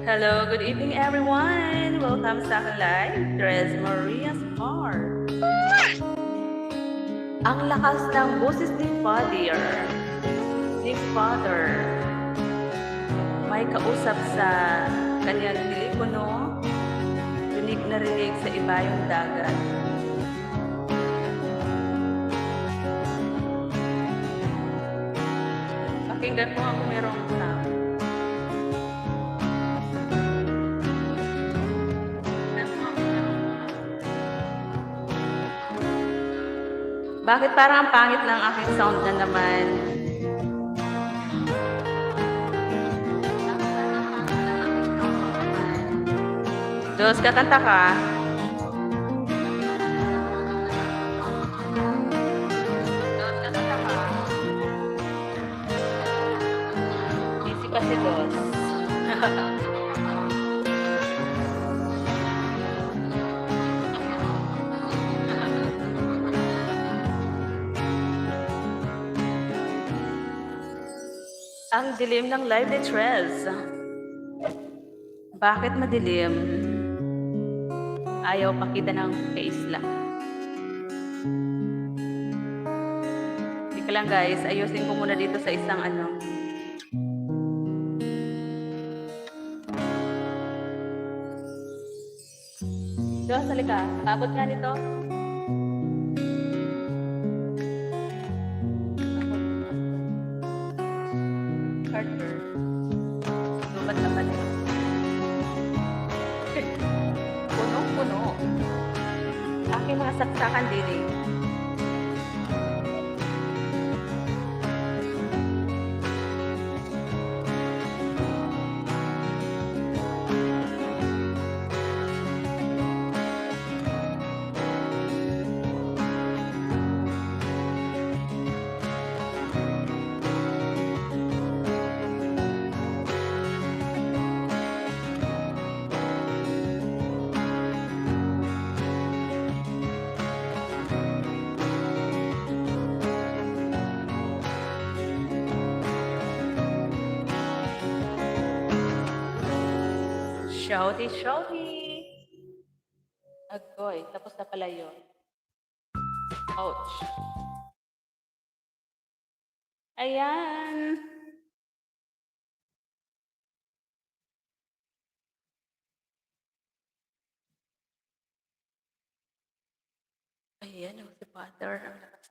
Hello, good evening everyone! Welcome sa aking live, Tres Maria's Bar. Ang lakas ng boses ni Father. May kausap sa kanyang telepono, rinig na rinig sa ibayong dagat. Pakinggan mo ako merong sound. Bakit parang ang pangit ng aking sound na naman? Dos, kakanta ka. Dos, kakanta ka. Busy pa si Dos. Ang dilim ng live ni Trez. Bakit madilim? Ayaw pakita ng face lang. Teka lang guys, ayusin ko muna dito sa isang ano. Diyos, halika. Abot nga nito. Carter. Lumat naman eh. Puno-puno. Aking mga saksakan din eh. Shouty. Agoy, tapos na pala yun. Ouch. Ayan. Ayan, si Father. Ang lakas.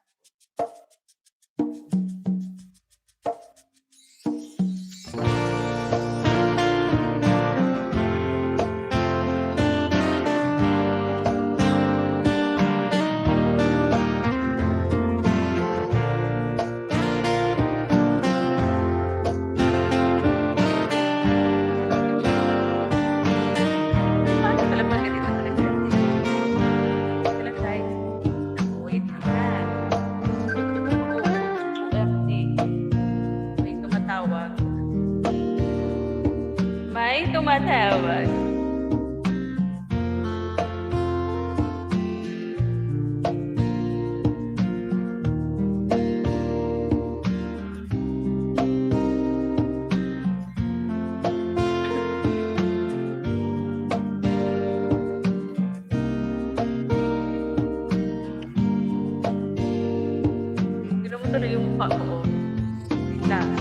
May tumatawag. Tignan mo tuloy yung mukha ko. Wait lang.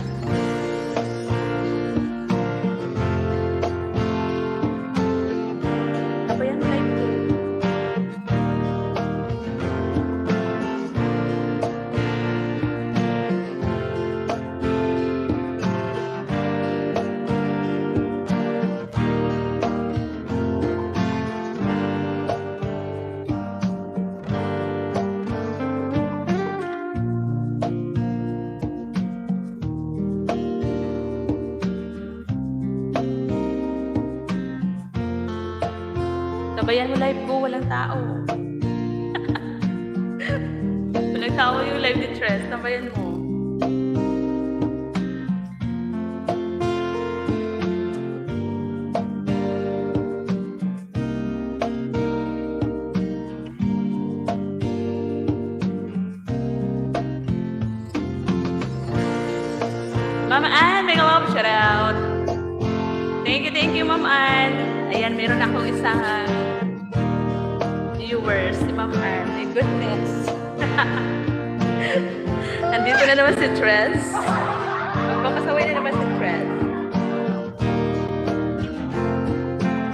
Sabayan mo live ko, walang tao. Walang tao yung live ni Trez, sabayan mo. Mama Ann, mega love shout out. Thank you, Ma'am Ann. Ayan, meron akong isang viewers, si Ma'am Ann. My goodness. Nandito na naman si Tres. Magpapasaway na naman si Tres.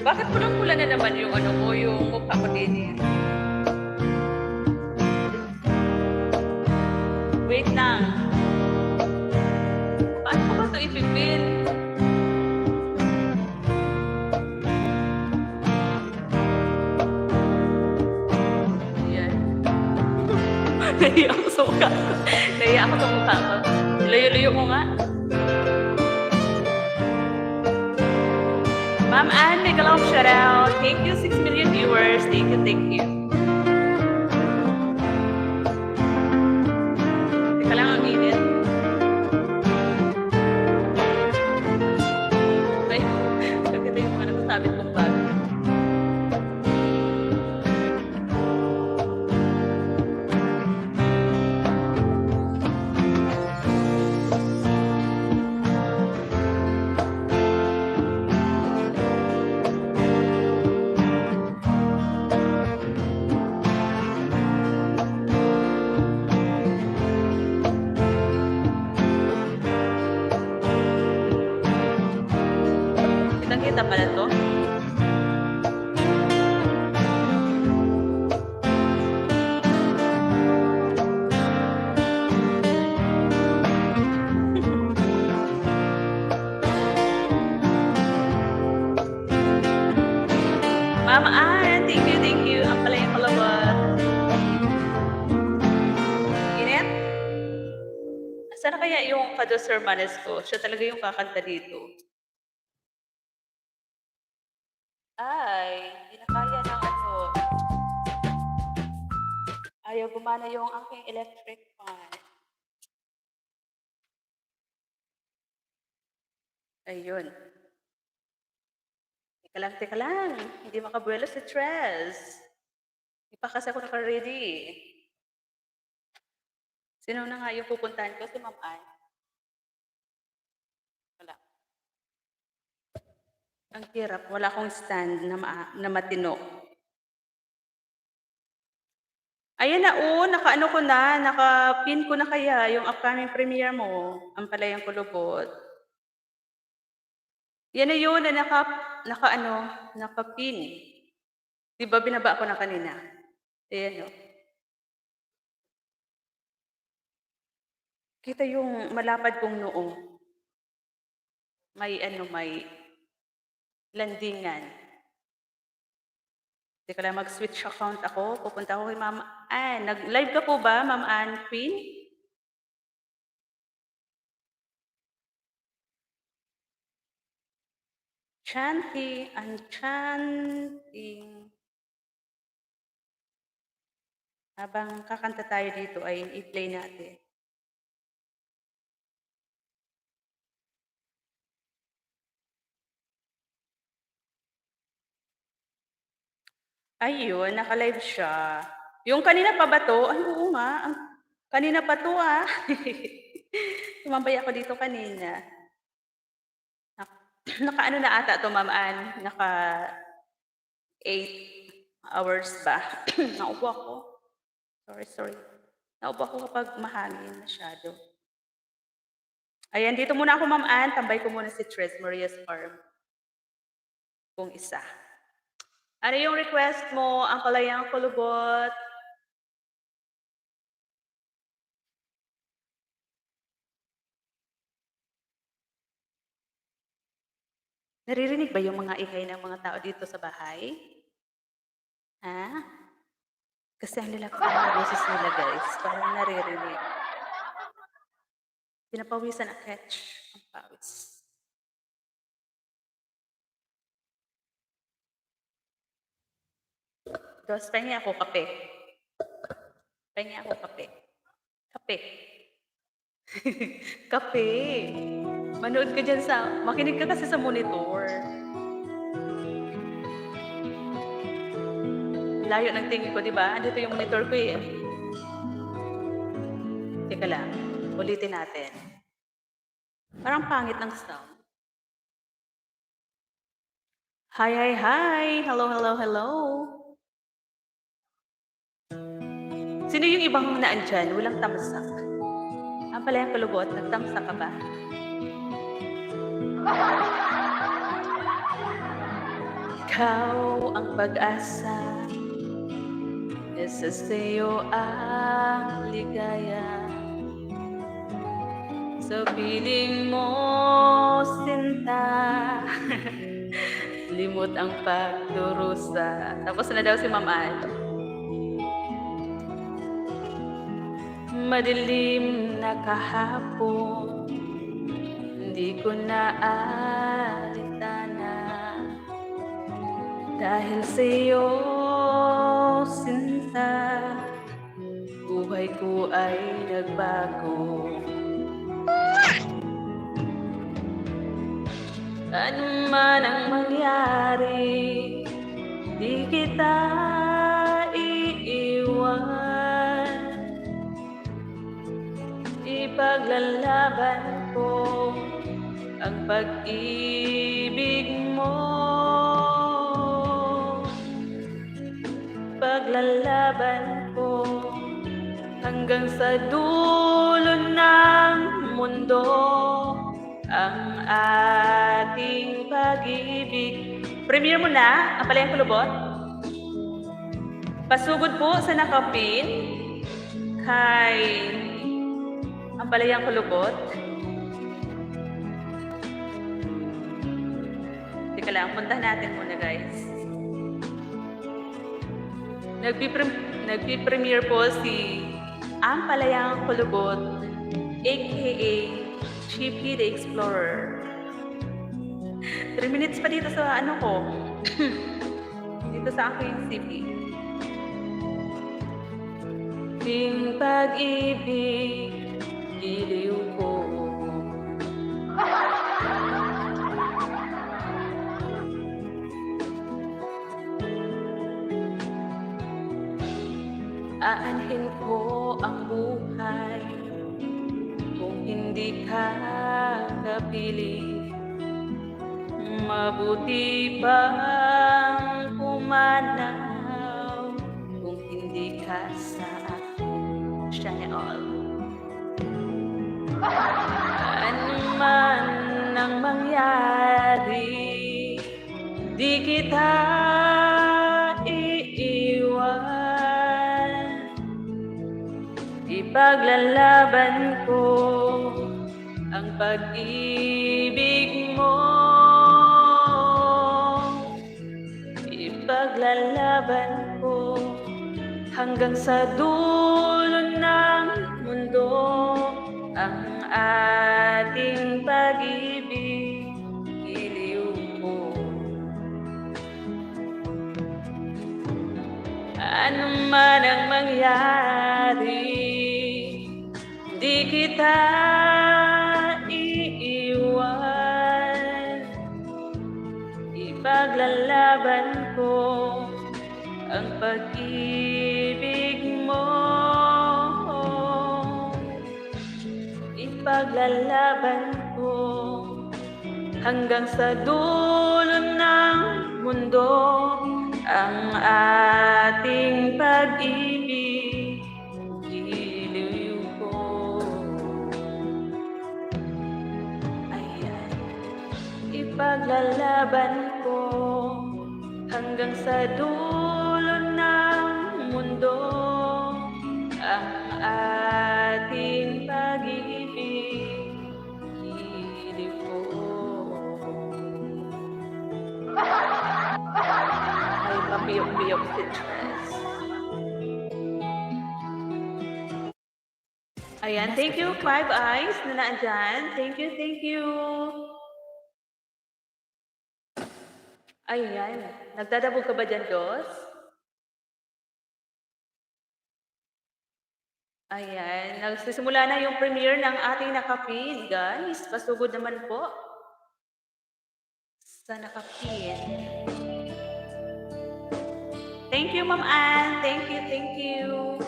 Bakit pulang-pula na naman yung ano mo, yung mukha ko din? Wait lang. Paano ko ba ito ipipin? Ayan. Nahiya ako sa mukha ko. Nahiya ako sa mukha ko. Layo-layo mo nga. Ma'am Ann, make a long shout out. Thank you, 6 million viewers. Thank you, thank you. Teka lang ang init. Ay, maganda yung mga nasasabit kong bag. Kitang-kita pala to. Ma'am Ann, thank you, thank you. Ang pala yung kalabot. Init? Sana kaya yung Kados Hermanes ko? Siya talaga yung kakanta dito. Ay, hindi na kaya ng ano. Ayaw gumana yung aking electric fan. Ayun. Teka lang. Hindi makabuelo si Tres. Hindi pa kasi ako naka-ready. Sino na nga yung pupuntahan ko? Si Ma'am Ann. Wala. Ang hirap. Wala akong stand na matino. Ayan na, naka-ano ko na, naka-pin ko na kaya yung upcoming premiere mo, ang Palayang Kulubot. Yan na yun na naka-pin. Di ba binaba ko na kanina? Ayan o. Kita yung malapad kong noo. May landingan. Teka lang, mag-switch account ako. Pupunta ako kay Ma'am Ann. Nag-live ka po ba, Ma'am Ann Queen? Chanting. Habang kakanta tayo dito ay i-play natin. Ayun, naka-live siya. Yung kanina pa ba 'to? Ay, oo nga. Kanina pa 'to, Tumambay ako dito kanina. Naka-ano na ata 'to, Ma'am Ann, naka 8 hours ba? Naubo ako. Sorry. Naubo ako kapag mahangin masyado. Ayan, dito muna ako, Ma'am Ann. Tambay ko muna si Tres Maria's Farm. Kung isa. Ano yung request mo, ang Palayang Kulubot? Naririnig ba yung mga ingay ng mga tao dito sa bahay? Ha? Kasi ang lalaki ng boses nila, guys. Parang naririnig. Pinapawisan ang catch. Ang pawis. Dos, pahingi ako kape. Kape. Kape. Manood ka dyan makinig ka kasi sa monitor. Layo ng tingin ko, di ba? Andito yung monitor ko eh. Teka lang, ulitin natin. Parang pangit ng sound. Hi, hi, hi! Hello, hello, hello! Sino yung ibang naandyan, walang tamsak? Pala yung kulubot, nagtamsak ka ba? Ikaw ang pag-asa, isa sa'yo ang ligaya. Sa piling mo, sinta, limot ang pagdurusa. Tapos na daw si Ma'am Ann. Madilim na kahapon, hindi ko na alitana. Dahil sa'yo, sinta, buhay ko ay nagbago. Ano man ang mangyari, di kita iiwan. Ipaglalaban ko ang pag-ibig mo. Paglalaban ko hanggang sa dulo ng mundo ang ating pag-ibig. Premiere mo na ang Palayang Kulubot. Pasugod po sa nakapin kay ang Palayang Kulubot. Teka lang, puntahan natin muna guys. Nagpi-premiere po si ang Palayang Kulubot, aka Chippy the Explorer. 3 minutes pa dito sa ano ko. Dito sa aking CV. Ting pag-ibig, iliw ko. Aanhin ko ang buhay kung hindi ka kapili. Mabuti bang pumanaw kung hindi ka sa akin? Shine all. Ano man ang mangyari, di kita iiwan. Ipaglalaban ko ang pag-ibig mo. Ipaglalaban ko hanggang sa dulo ng mundo ang ating pag-ibig, iliw ko. Ano man ang mangyari, di kita iiwan. Ipaglalaban ko ang pag-ibig mo. Ipaglalaban ko hanggang sa dulo ng mundo ang ating pag-ibig, iliw ko. Ayan. Ipaglalaban ko hanggang sa dulo ng mundo ang ating pag-ibig, iliw ko. Ay, papiyok-piyok si Tres. Ayan, thank you, Five Eyes na naandyan. Thank you, thank you. Ayan, nagdadabog ka ba dyan, Dos? Ayan, nagsisimula na yung premiere ng ating nakapin, guys. Pasugod naman po sa nakapin. Thank you, Ma'am Ann. Thank you, thank you.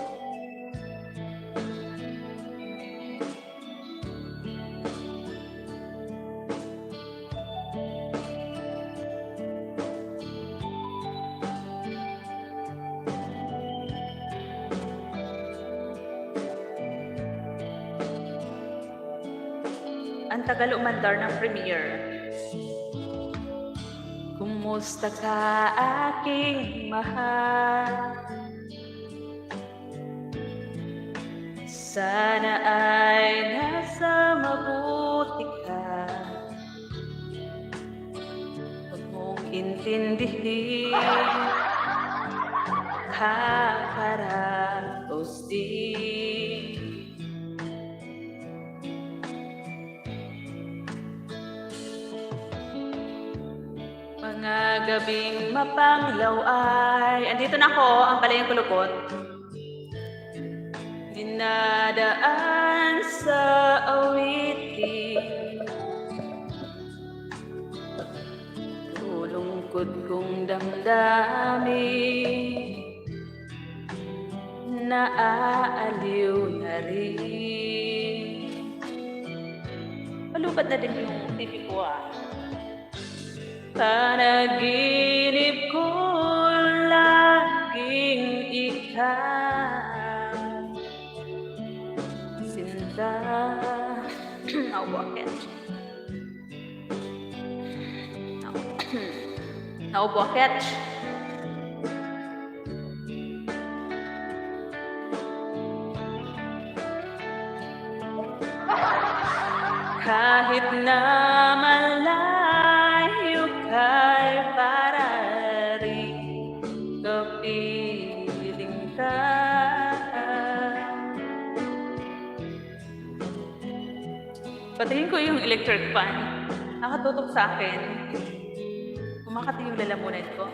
Ang tagal umandar ng premiere. Kumusta ka, aking mahal? Sana ay nasa mabuti ka. Huwag mong intindihin, kakaraos din. Mga gabing mapanglaw ay... Andito na ako, ang Balayang Kulubot. Dinadaan sa awitin, tulungkod kong damdamin, naaaliw na rin. Palubad na din yung TV ko Panaginip ko laging ikaw, sinta. Naubokit. Naubokit. Kahit na malayo ka'y para rin kapiling ka. Patingin ko yung electric fan. Nakatutok sa akin. Kumakati yung lalamunan ko.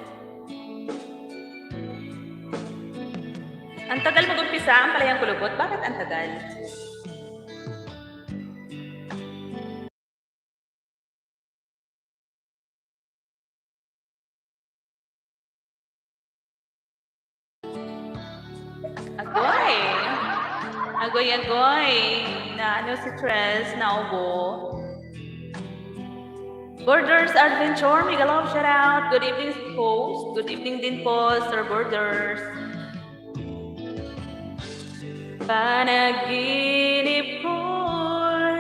Ang tagal mag-umpisa ang Balayang Kulubot. Bakit ang tagal? Agoy! Agoy! Na ano si Tres, naubo. Borders Adventure, mega love shout out. Good evening, host. Good evening din po, Sir Borders. Panaginip ko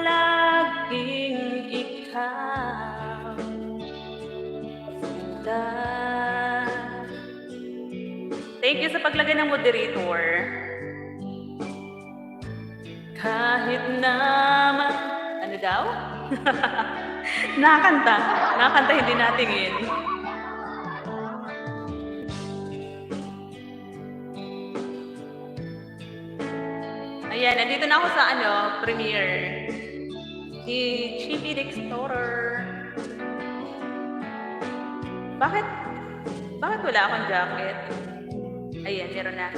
laging ikaw, sinta. Thank you sa paglagay ng moderator. Kahit naman... Ano daw? Nakakanta. Nakakanta, hindi natingin. Ayan, nandito na ako sa premiere. Si Chibi the Explorer. Bakit wala akong jacket? Ayan, meron na.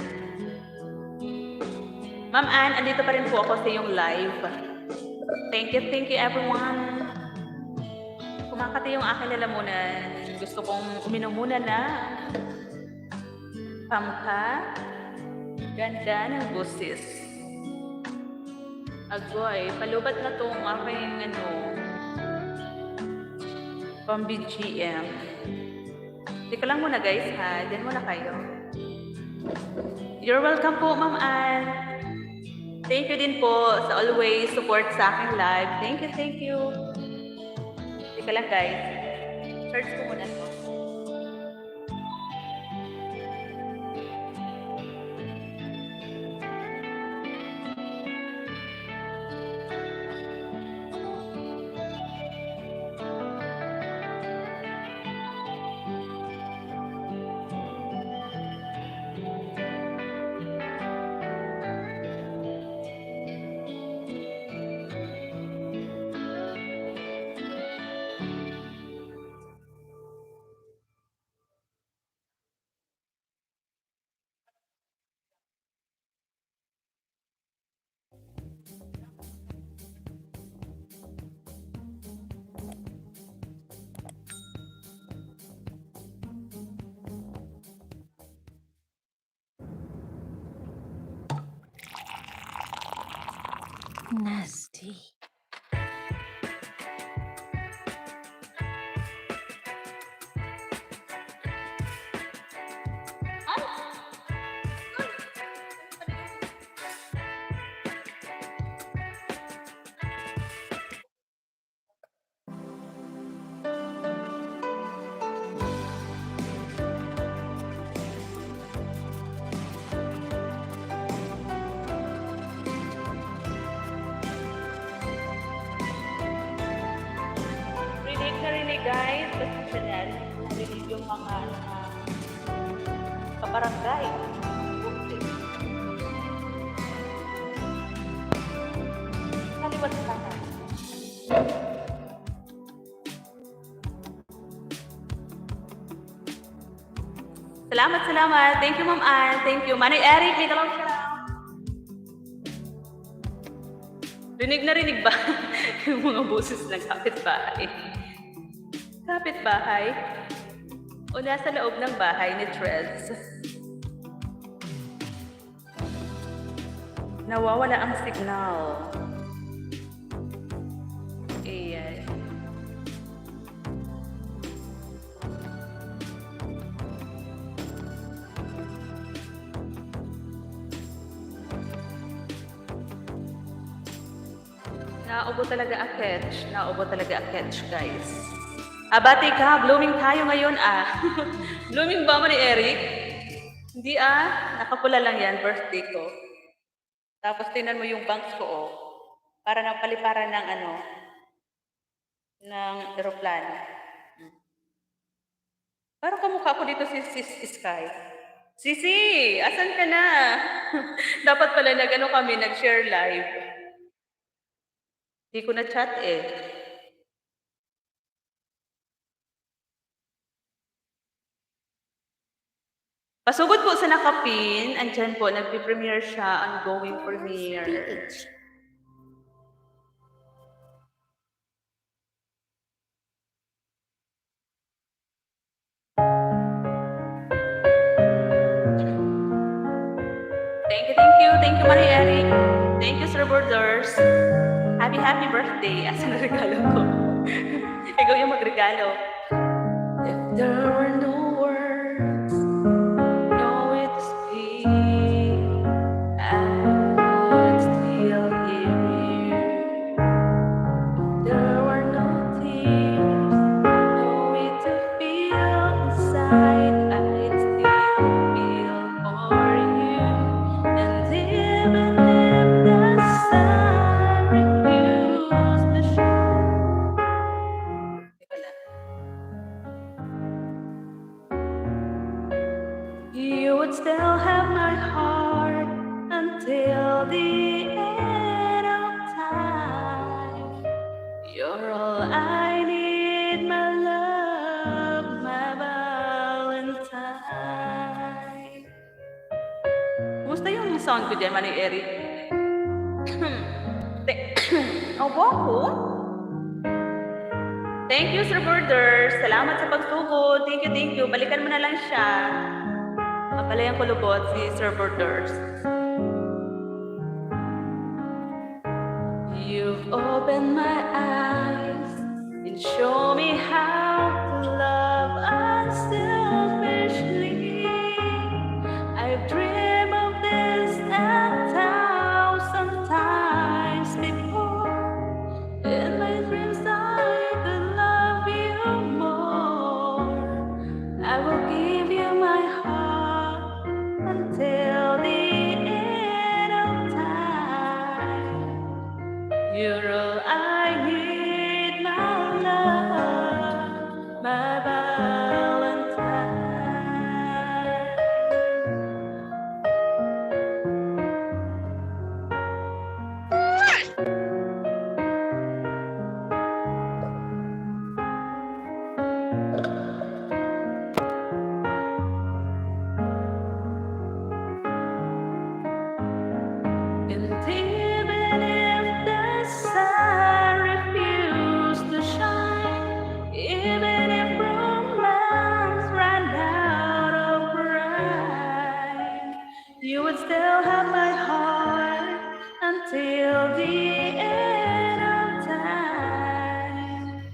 Ma'am Ann, andito pa rin po ako sa iyong live. Thank you everyone. Kumakati yung aking lalamunan. Gusto kong uminom muna na pampa. Ganda ng busis. Agoy, palubat na tong aking pang-BGM. Teka lang muna guys ha. Diyan muna kayo. You're welcome po, Ma'am Ann. Thank you din po sa always support sa aking live. Thank you. Teka lang guys. Search ko muna to. Nasty. guys, pasensya na rin narinig yung mga kabarangay. Okay. Kaliwat sa kanan. Salamat, salamat. Thank you, Ma'am Ann. Thank you. Manay Eric, may dalawang siya. Rinig na rinig ba yung mga boses ng kapitbahay? Kapitbahay? O nasa loob ng bahay ni Trez? Nawawala ang signal. Ayan. Naubo talaga ang catch. Naubo talaga ang catch, guys. Abati ka, blooming tayo ngayon Blooming ba mo ni Eric? Hindi nakapula lang yan, birthday ko. Tapos tingnan mo yung bangs ko para nang paliparan ng ng eroplano. Parang kamukha ko dito si Sky. Sisi, asan ka na? Dapat pala kami, nag-share live. Hindi ko na chat Pasugod po sa nakapin, andyan po, nagpi-premiere siya, ongoing premiere. Thank you, Marie Eric. Thank you, Sir Borders. Happy birthday. Asan ang regalo ko? Ikaw yung magregalo. If there were no words, no way to speak, I would still hear you. If there were no tears, no way to feel inside, I'd still feel for you. And even if the sun refused to shine, you would still have my heart until the end of time. You're all I need, my love, my Valentine. Kumusta yung sound ko dyan, Manny Eric? Opo ako? Thank you, Sir Borders. Salamat sa pagsugod. Thank you. Balikan mo na lang siya. Mapalayan ko lubot si Sir Borders. You've opened my eyes and show me how to love unselfishly. I've dreamed of this 1,000 times before. In my dreams I could love you more. I will give you my heart until the end of time. You're all I need, my love, my Valentine. And even if the sun refused to shine, even if romance ran out of rhyme, you would still have my heart until the end of time.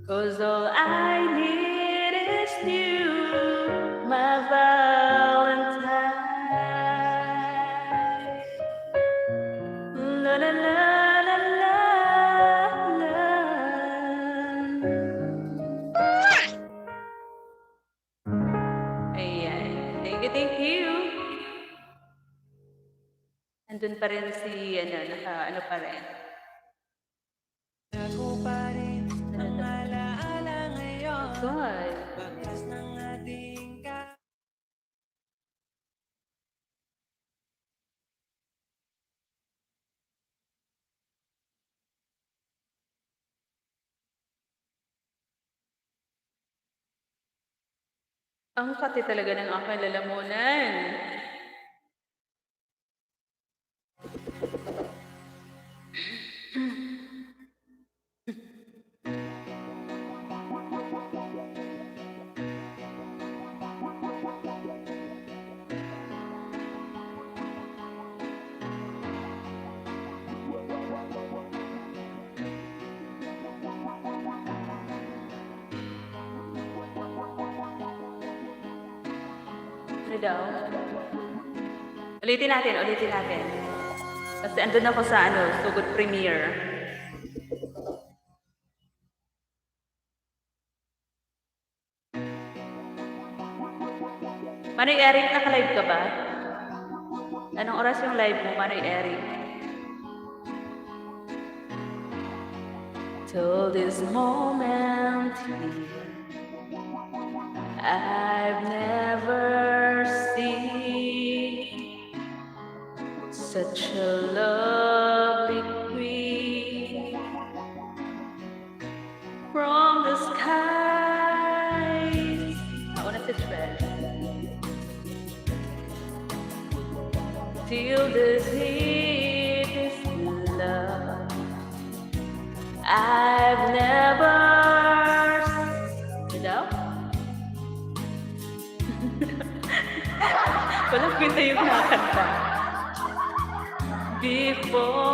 'Cause all I need is you, my Valentine. La la la la la la. Ayan. Thank you. Andun pa rin si, ano pa rin. Ako pa rin ang alaala ngayon. God. Ang kati talaga ng aking lalamunan. Ano daw? Ulitin natin. Kasi andun ako sa Sugod Premiere. Manoy Eric, naka-live ka ba? Anong oras yung live mo, Manoy Eric? Till this moment here, I've never seen such a lovely queen from the skies. Ako na si Trent. Till the deepest love, I've never seen. Walang kwenta yung nakakanta. Before.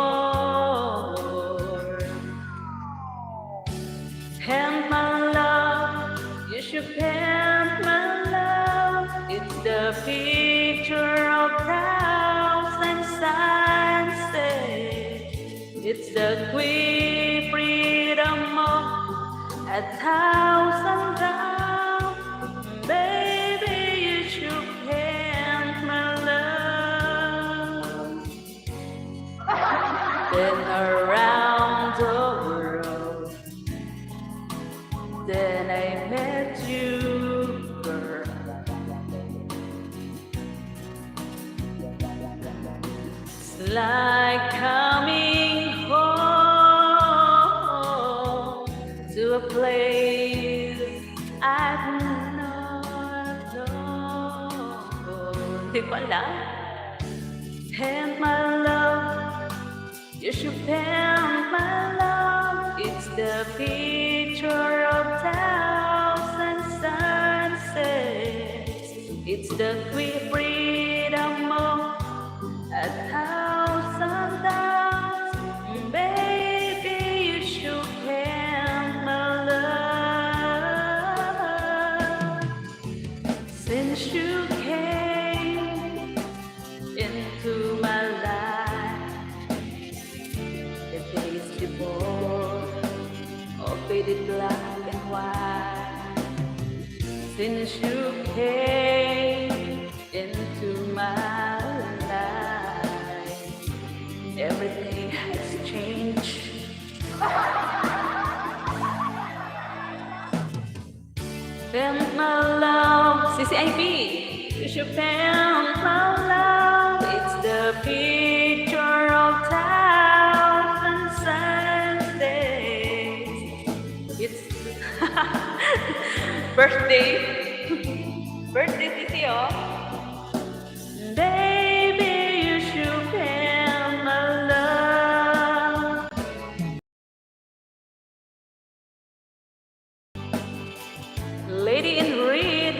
And my love, you should pant my love. It's the picture of thousand sunsets. It's the quick freedom of a thousand down. Baby, you should pant my love. Then around the world, then I met you, girl. It's like coming home to a place I've not known. Di ko alam. And my love, you should pant my love. It's the picture of thousand sunsets. It's the quick freedom of a thousand downs. Baby, you should pant my love. Since you came into my life, the days before, all faded black and white. Since you came into my life, everything has changed. Pant my love, CCIP, you should pant my love. It's the picture of thousand sunsets. It's birthday, Sisi, oh. Baby, you should pant my love. Lady in red.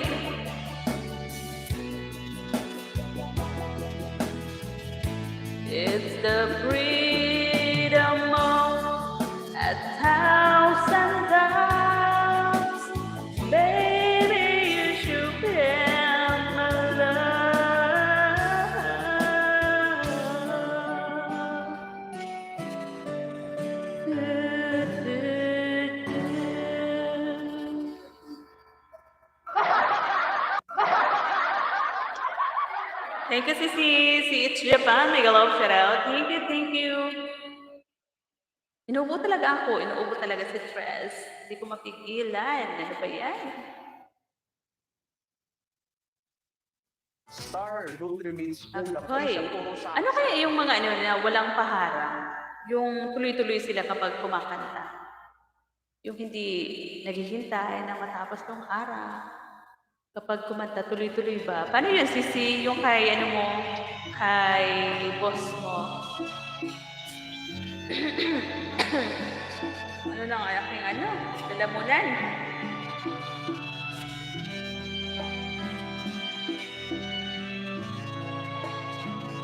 It's the freedom of a thousand downs. Baby, you should pant my love. Thank you, Sisi. See, it's Japan. Mega love shout out. Thank you, thank you. Inuubo talaga ako, inuubo talaga si Tres. Hindi ko mapigilan. Ano ba yan? Ako'y, ano kaya yung mga ano na walang paharang? Yung tuloy-tuloy sila kapag kumakanta. Yung hindi naghihintay na matapos ng araw. Kapag kumanta, tuloy-tuloy ba? Paano yun, Sisi? Yung kay ano mo, kay boss mo. Ano na ang aking ano? Lalamunan.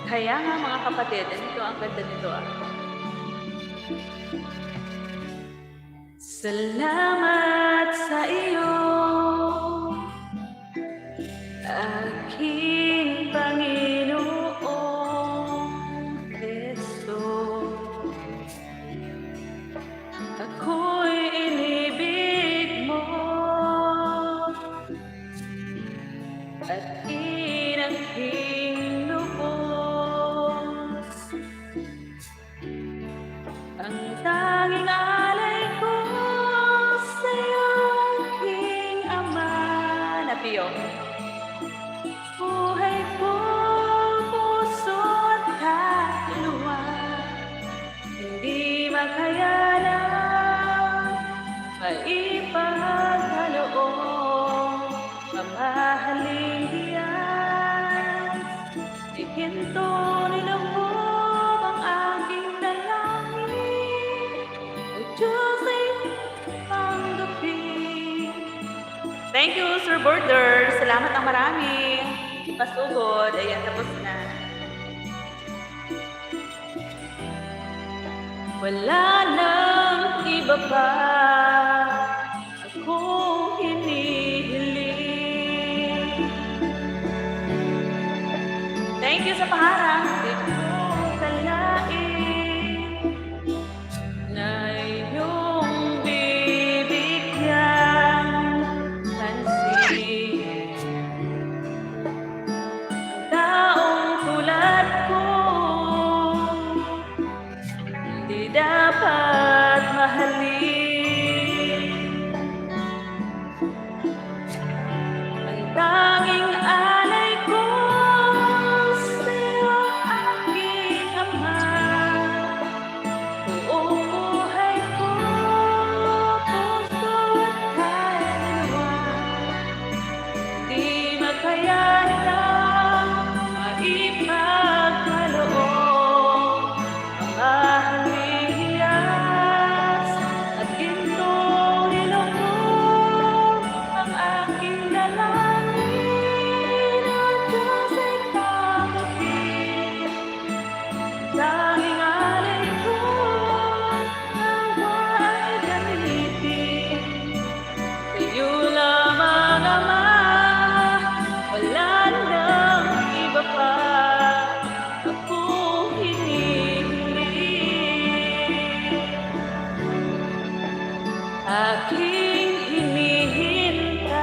Kaya nga mga kapatid, ito ang ganda nito ah. Salamat sa iyo, aking Panginoong Hesus. Ako'y inibig mo at inanghing lubos. Ang tanging alay ko sa'yo, aking Ama. Napiyo. Buhay ko, puso at kaluluwa, hindi makayanan, maipagkaloob, mamahaling hiyas, ikinto niloob ang aking dalangin, o Diyos ay tanggapin. Thank you, Sir Border. Salamat ng marami. Pasugod. Ayan, tapos na. Wala nang iba pa akong hinihiling. Thank you sa paharang. Di ko kalain na iyong bibigyan pansin. Ang taong tulad ko hindi dapat mahalin. Ang tanging alay ko sa'yo, aking Ama. Buong buhay ko, puso at kaluluwa, di makayanan, maipagkaloob, mamahaling hiyas, at ginto niloob ang aking dalangin, at Diyos ay tanggapin. Tanging alay ko, nawa ay gamitin. Sa'yo lamang, Ama, wala nang iba pa akong hinihiling. Aking hinihintay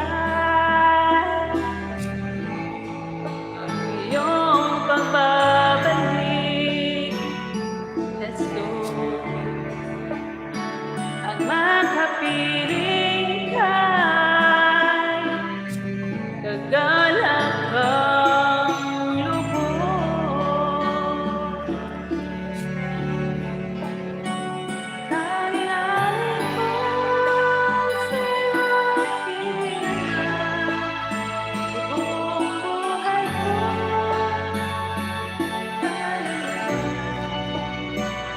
ang iyong pagbabalik, Jesus. Ang makapiling kay kagalak kang lubos. Tanging alay ko sa'yo, aking Ama. Buong buhay ko,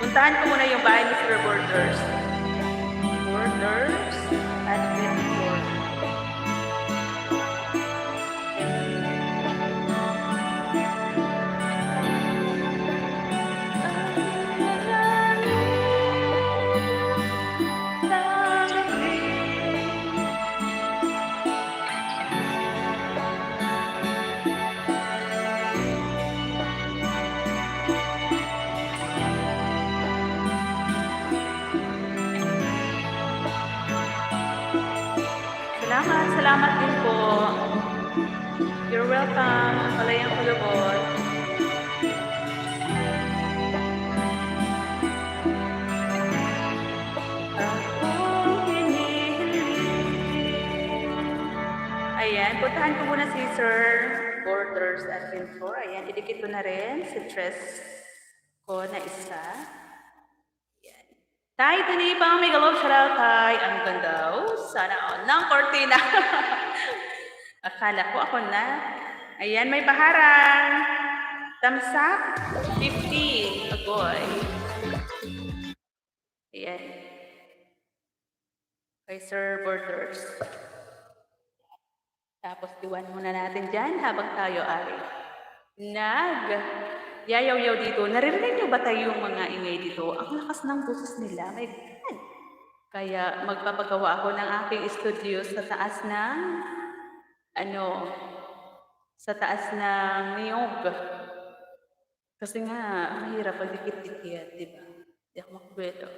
puntahan ko muna yung bahay ni Sir Borders. Borders at Winford. Salamat din po. You're welcome. Malayang kulubot. Ayan, puntahan ko muna si Sir Borders Adventure. Ayan, idikit ko na rin si dress ko na isa. Ayan. Tay, tuni pa, may galop shoutout, Tay. Ang ganda. Oh, sana all. Ng cortina. Akala ko ako na. Ayan, may baharang. Tamsak, 50. Agoy. Ayan. Kay Sir Borders. Tapos iwan muna natin dyan habang tayo ay yayaw-yaw dito. Naririnig niyo ba tayo yung mga ingay dito? Ang lakas ng boses nila. My God. Kaya magpapagawa ako ng aking studio sa taas ng niyog. Kasi nga, mahirap pag dikit-dikit, di ba? Di ako makabuelo.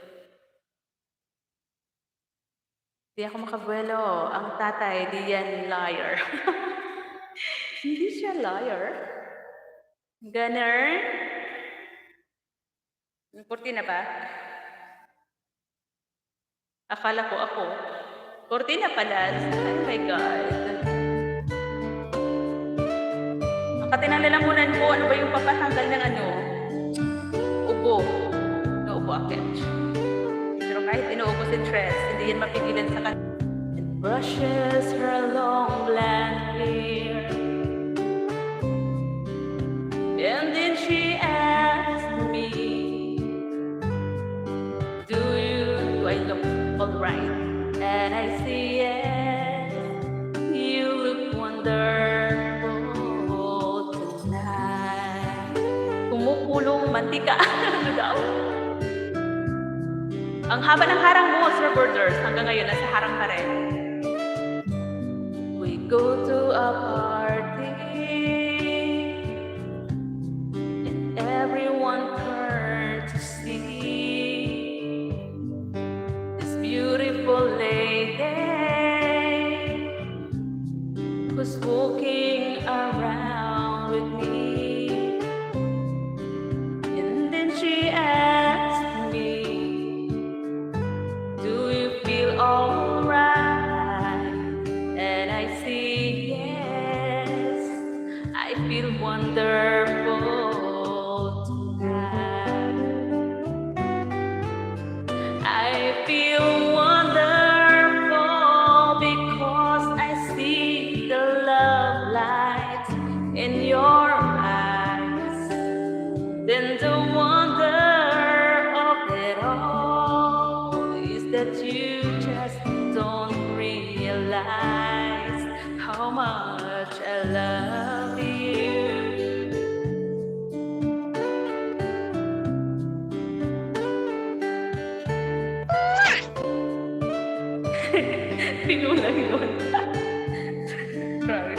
Di ako makabuelo. Ang tatay, di yan liar. Hindi siya liar. Gunner? Kurtina ba? Akala ko ako. Kurtina pala. Oh my God. Katinalalamunan ko, ano ba yung papatanggal ng ubo. Naubo akit. Pero kahit inuubo si Tres, hindi yan mapigilan sa kanya. It brushes her long black hair. And then she asked me, do I look alright? And I say yes, you look wonderful tonight. Kumukulong mantika. Ano daw? Ang haba ng harang mo, Sir Borders. Hanggang ngayon, nasa harang pa rin. We go to a party and everyone turned to see this beautiful lady who's walking around with me. And then she asked me, do you feel alright? And I say yes, I feel wonderful tonight. I feel wonderful because I see the love light in your eyes. Then the wonder of it all is that you just don't realize how much I love you. Pinula yun. Sorry.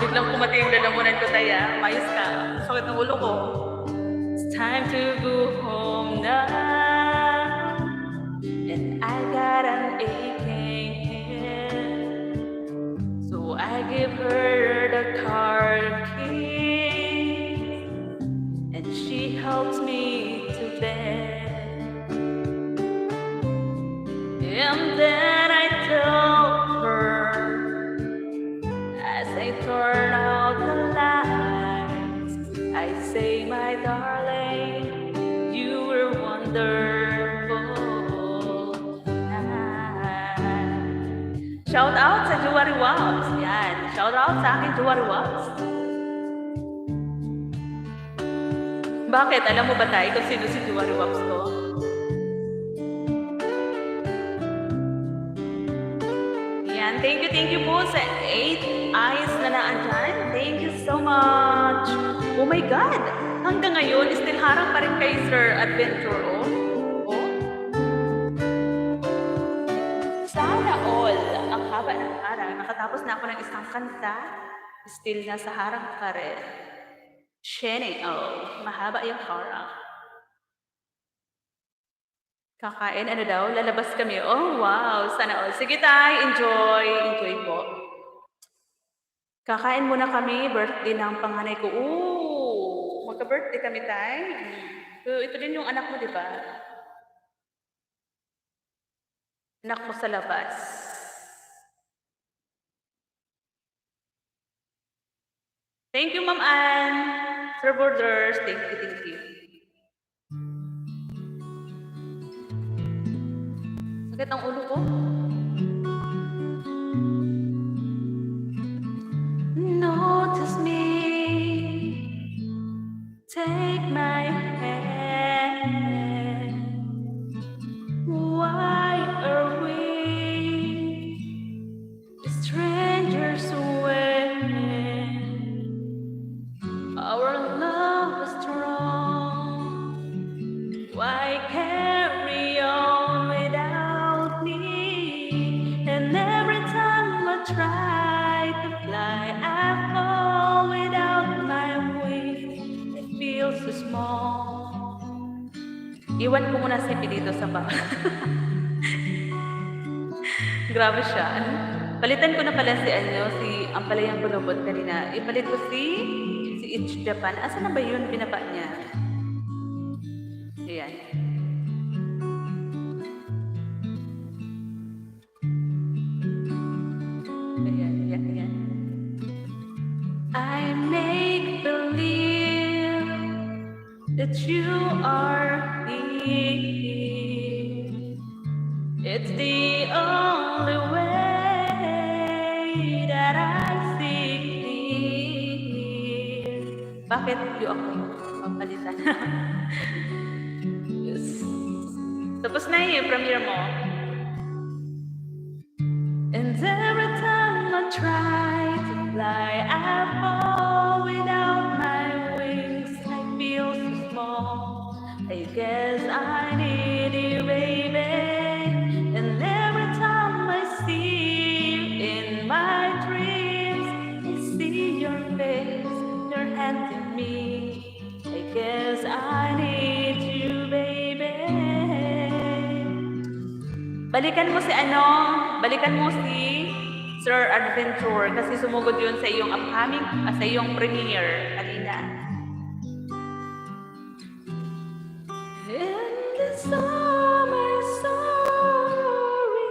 Biglang kumati yung lalamunan ko, Taya. Mayos ka. Sakit ng ulo ko. It's time to go home now. And I got an aching head. So I give her the car keys. And she helps me to bed. And then I tell her, as I turn out the lights, I say, my darling, you were wonderful tonight. Shout out sa Juwari Wops. Yan. Shout out sa akin, Juwari Wops. Bakit? Alam mo ba tayo kung sino si Juwari Wops ko? Thank you po sa 8 eyes na naandyan. Thank you so much. Oh my God! Hanggang ngayon, still harang pa rin kay Sir Adventure, oh. Sana all. Ang haba ng harang. Nakatapos na ako ng isang kanta. Still nasa harang pa rin. Shenny, oh. Mahaba yung harang. Kakain, daw? Lalabas kami. Oh, wow. Sana all. Sige tayo, enjoy. Enjoy po. Kakain muna kami. Birthday ng panganay ko. Ooh, magka-birthday kami tayo. So, ito din yung anak mo, di ba? Anak mo sa labas. Thank you, Ma'am Ann. Sir Borders, thank you, thank you. Sakit ang ulo ko. Notice me, take my hand. Why are we strangers when our love is strong? Why carry on without me? And every time I try to fly, I fall without my wings. It feels so small. Iwan ko muna si Pilito sa bahay. Grabe siya. Palitan ko na pala si ang palayang kulubot kanina. Ipalit ko si It's Japan. Asa na ba yun? Binaba niya. Ayan. Ayan. I make believe that you are here. It's the only way that I see. Bakit yung ako papalitan? Yes. Tapos na yung premiere mo. And every time I try to fly, I fall without my wings. I feel so small. I guess I need you, baby. And every time I see you in my dreams, I see your face, your hand in me. I guess I need you, baby. Balikan mo si Sir Adventure kasi sumugod yun sa iyong upcoming, sa iyong premiere kanina. And this all my sorry.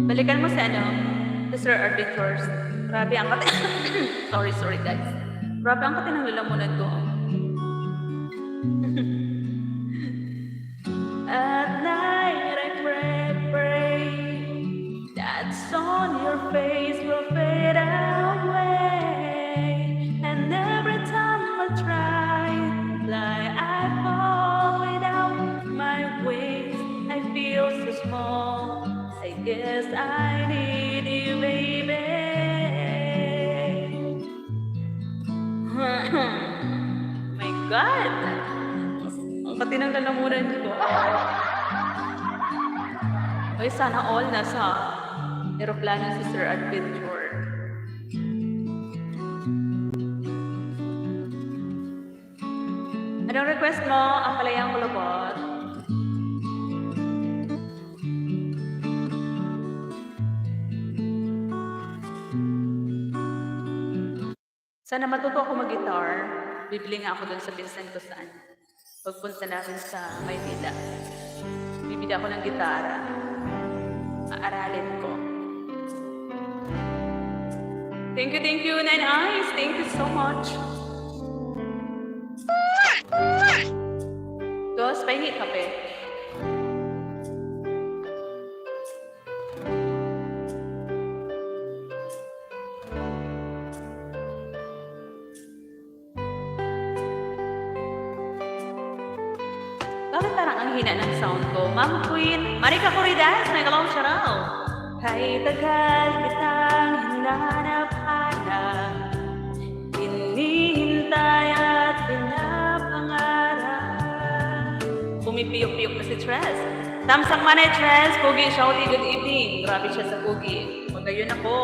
Balikan mo si Sir Adventures. Grabe ang kati. sorry guys. Grabe ang kati ng lalamunan ko. At night I pray that on your face will fade away. And every time I try to fly, I fall without my wings. I feel so small. I guess I need you, baby. My God! Ang kati ng lalamunan ko. Ay, sana all nasa aeroplano si Sir Adventure. Anong request mo? Ang palayang kulubot. Sana matuto ako mag-guitar. Bibili nga ako dun sa pinsan ko saan. Pagpunta namin sa Maynila. Bibili ako ng gitara. Aaralin ko. Thank you, Nine Eyes. Thank you so much. Dos, pahingi kape. Bakit parang ang hina ng sound ko? Ma'am Queen, Marika Corridas, may kalawang saraw. Kahit tagal kitang hinanap-hanap, hinihintay at pinapangarap. Pumipiyok-piyok na si Tres. Tamsang manay Tres, Pogi, shouty, good evening. Grabe siya sa Pogi. Magayon ako.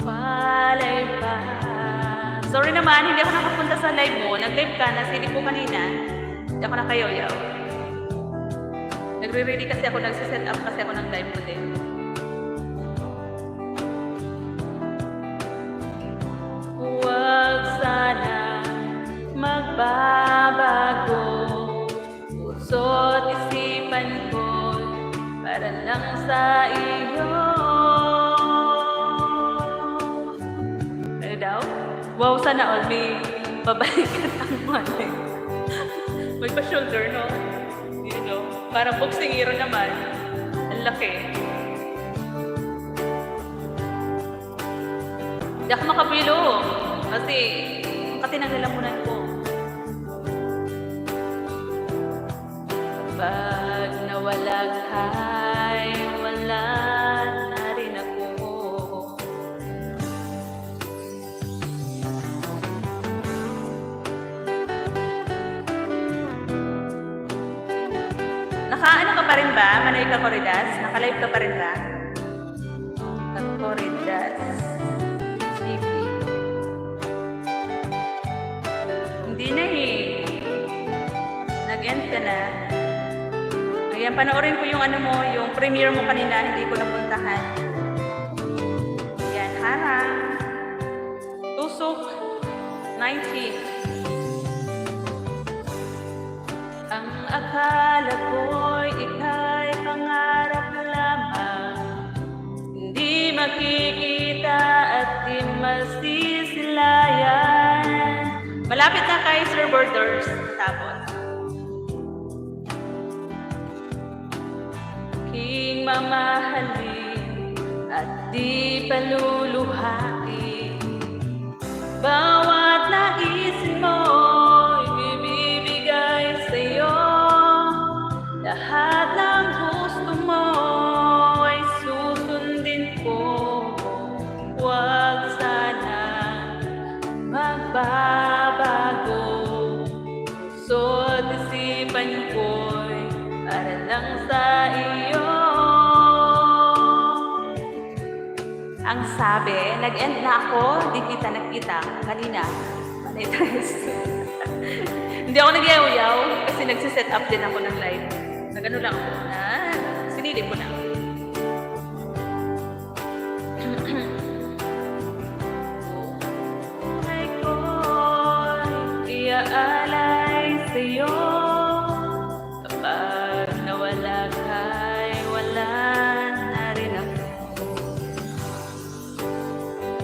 Palay pa. Sorry naman, hindi ako nakapunta sa live mo. Nag-live ka, nasilip ko kanina. Hindi ako nakayoyaw. Nagre-ready kasi ako, nagsiset up kasi ako ng live mo din. lang sa iyo. Ano daw? Wow, sana all may babalikan ang mali. May pa-shoulder, no? You know, parang boksingero naman. Ang laki. Hindi ako makapilo. Kasi, tinanggalamunan ko. Pag nawalag ay wala na rin ako. Naka-ano ka pa rin ba? Manoy ka Corridas? Naka-live ka pa rin ba? Corridas. TV. Hindi na eh. Nag-end ka na. Ayan, panoorin ko yung ano mo, yung premiere mo kanina, hindi ko napuntahan. Ayan, harang. Tusok. 19. Ang akala ko'y ika'y pangarap lamang, hindi makikita at di masisilayan. Malapit na kay Sir Borders. Tapos. Aking mamahalin at di paluluhain. Bawat naisin mo'y ibibigay sa'yo. Lahat ng gusto mo ay susundin ko. Huwag sana magbabago. Puso't isipan ko'y para lang sa iyo. Ang sabi, nag-end na ako, di kita nakita kanina. Manay Tres. Hindi ako nagyayaw kasi nagsiset up din ako ng live. Nagano lang ako na, sinilip ko na. Buhay ko'y iaalay sa'yo. Kapag nawala ka'y wala na rin ako.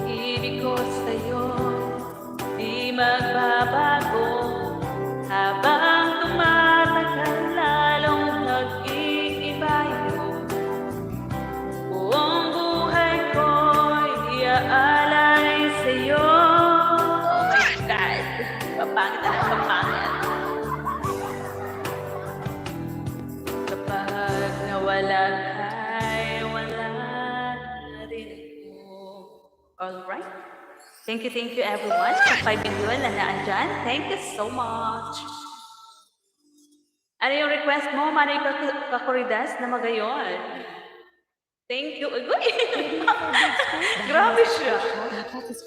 Ibig ko sa'yo di magbabago. Habang tumatagal lalong nag-iiba yun. Buong buhay ko'y iaalay sa'yo. Oh my God! Kapangit na kapangit. Kapag nawala ka'y wala na rin ako. Alright. Thank you everyone sa 5 million na naandyan. Thank you so much. Ano yung request mo, Manay Kakoridas na magayon? Thank you. Uy! Grabe siya.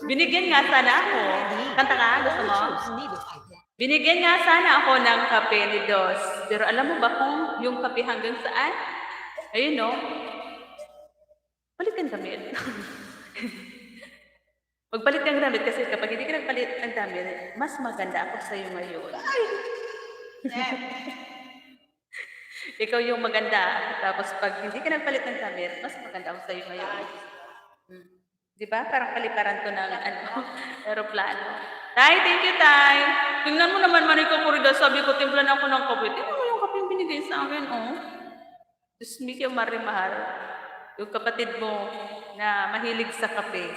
Binigyan nga sana ako. Kanta ka, gusto mo? Binigyan nga sana ako ng kape ni Dos. Pero alam mo ba kung yung kape hanggang saan? Ayun, no? Palit kang damit. Magpalit kang damit kasi kapag hindi ka nagpalit ng damit, mas maganda ako sa iyo ngayon. Ikaw yung maganda. Tapos pag hindi ka nagpalit ng damit, mas maganda ako sa iyo ngayon. Di ba? Parang paliparan to ng aeroplano. Tay, thank you, Tay. Tingnan mo naman, Manay Kakoridas, sabi ko, timplan ako ng kape. Tingnan mo yung kape yung binigay sa akin, oh. Diyos me, yung marimahal. Yung kapatid mo na mahilig sa kape.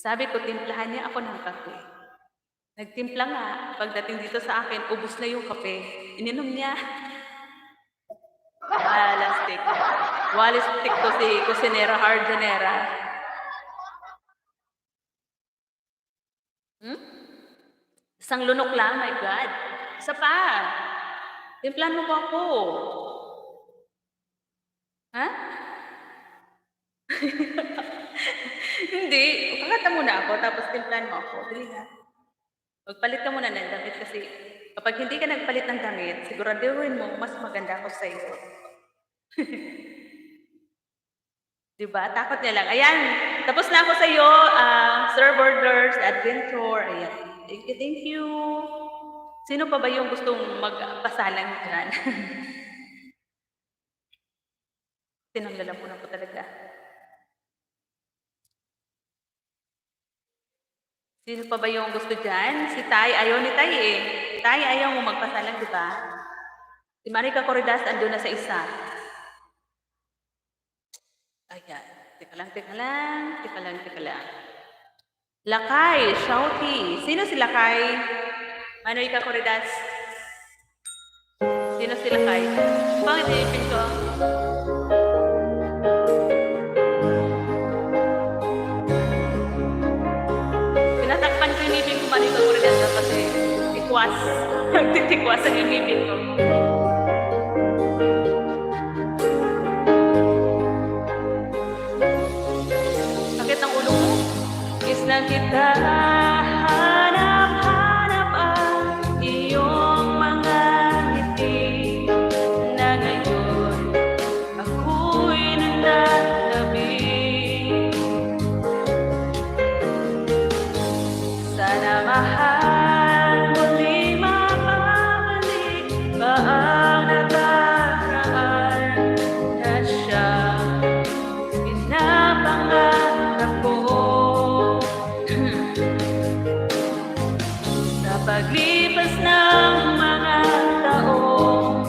Sabi ko, timplahan niya ako ng kape. Nagtimpla nga. Pagdating dito sa akin, ubos na yung kape. Ininom niya. Walastik. Walastik to si Cusinera Harjanera. Isang lunok lang, my God. Isa pa. Timplahan mo ko ako. Ha? Hindi. Kakata muna ako, tapos timplahan mo ako. Dali na. Magpalit ka muna ng damit kasi kapag hindi ka nagpalit ng damit, siguraduhin mo, mas maganda ako sa iyo. Diba? Takot niya lang. Ayan. Tapos na ako sa iyo, Sir Borders, Adventure. Ayan. Thank you. Sino pa ba yung gustong magpasalang dyan? Sinanglalamunan ko talaga. Sino pa ba yung gusto diyan? Si Tay, ayaw ni Tay, eh. Tay, ayaw mo magpasalang, 'di ba? Si Marica Corridas andun na sa isa. Ayan. Teka lang, teka lang, teka lang, teka lang. Lakay, Shouty. Sino si Lakay? Marica Corridas. Sino si Lakay? Bakit i-ipin ko? Tinatakpan ko yung ngipin ko, Marica Corridas, kasi tikwas. Nagtitikwas ang ngipin ko. Sakit ng ulo ko. Is na kita hanap-hanap ang iyong mga ngiti na ngayon ako'y nagtatabi. Sana mahal muli mababalik ba ang nakaraan na siyang pinapangarap ko. Sa paglipas ng mga taon,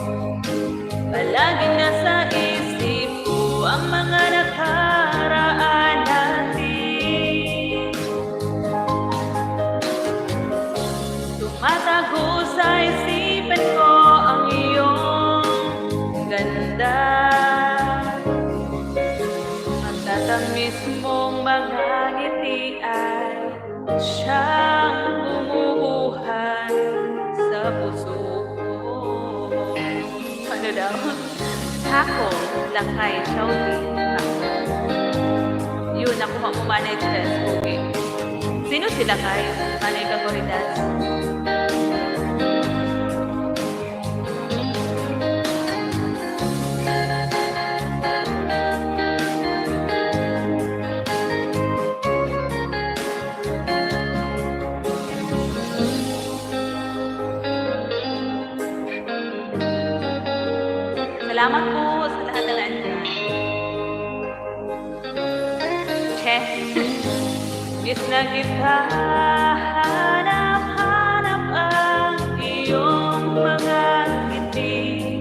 palaging nasa isip ko ang mga nakaraan natin. Tumatago sa isipan ko ang iyong ganda. Ang tatamis mong mga ngiti ay siyang bumubuhay sa puso ko. Ano daw? Hako, Lakay, Shouty. Yun, nakuha mo manay test. Okay. Sino si Lakay? Manay ka Corridas. Salamat po sa lahat na nandiyan. Che. Miss na kita, hanap-hanap ang iyong mga ngiti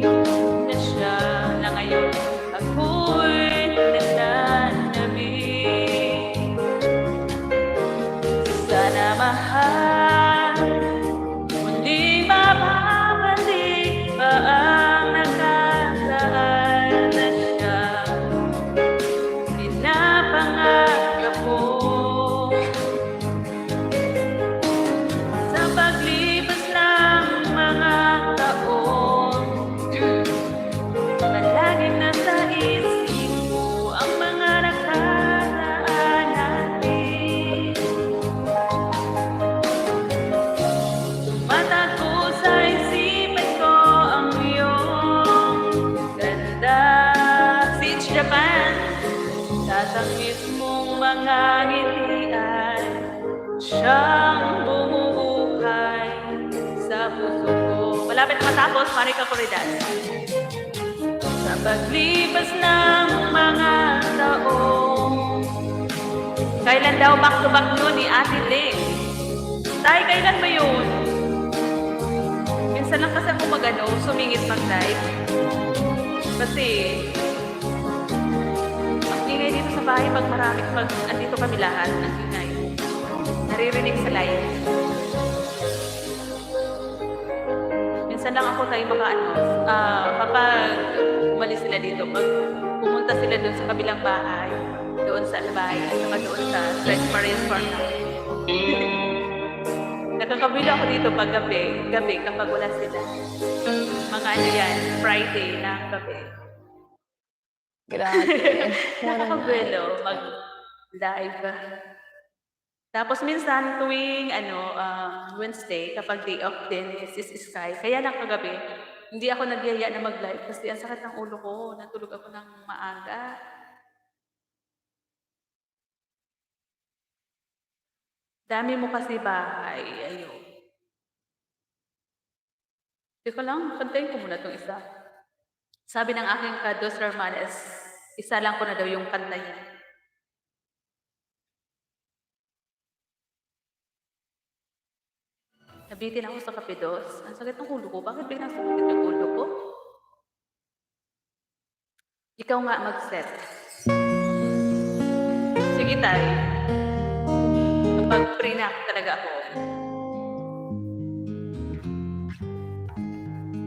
na siya na ngayon ako'y nagtatabi. Sana mahal muling mababalik ba ang nakaraan na siyang pinapangarap ko. Sa paglipas ng mga taon, palaging nasa isip ko ang mga nakaraan natin. Tumatago sa isipan ko ang iyong ganda. Sitch Japan, tatamis mong mga ngiti ay siyang bumubuhay sa puso ko. Malapit na matapos, Marica Corridas. Sa paglipas ng mga taon, kailan daw back-to-back yun ni Ate Ling? Tay, kailan ba yun? Minsan lang kasi ako sumingit mag-live. Kasi, ang ingay dito sa bahay pag andito kami lahat, ang ingay. Naririnig sa live. Minsan lang ako tayo kapag umalis sila dito, pag pumunta sila doon sa kabilang bahay, doon sa bahay, at saka doon sa Tres Marias Farm. Nakakabila ako dito pag gabi kapag wala sila. Mga yan, Friday na gabi. Grabe. Nakakabilo mag-live. Tapos minsan tuwing Wednesday, kapag day off din is Sky. Kaya lang kagabi, hindi ako nagyaya na mag-live kasi ang sakit ng ulo ko. Natulog ako ng maaga. Dami mo kasi bahay. Ayun. Teka lang, kantayin ko muna itong isa. Sabi ng aking ka-dos hermanes, Isa lang ko na daw yung kanta niya. Nabitin ako sa Kape Dos. Ang sakit ng ulo ko. Bakit biglang sumakit yung ulo ko? Ikaw nga mag-set. Sige, tay. Kapag free na talaga ako.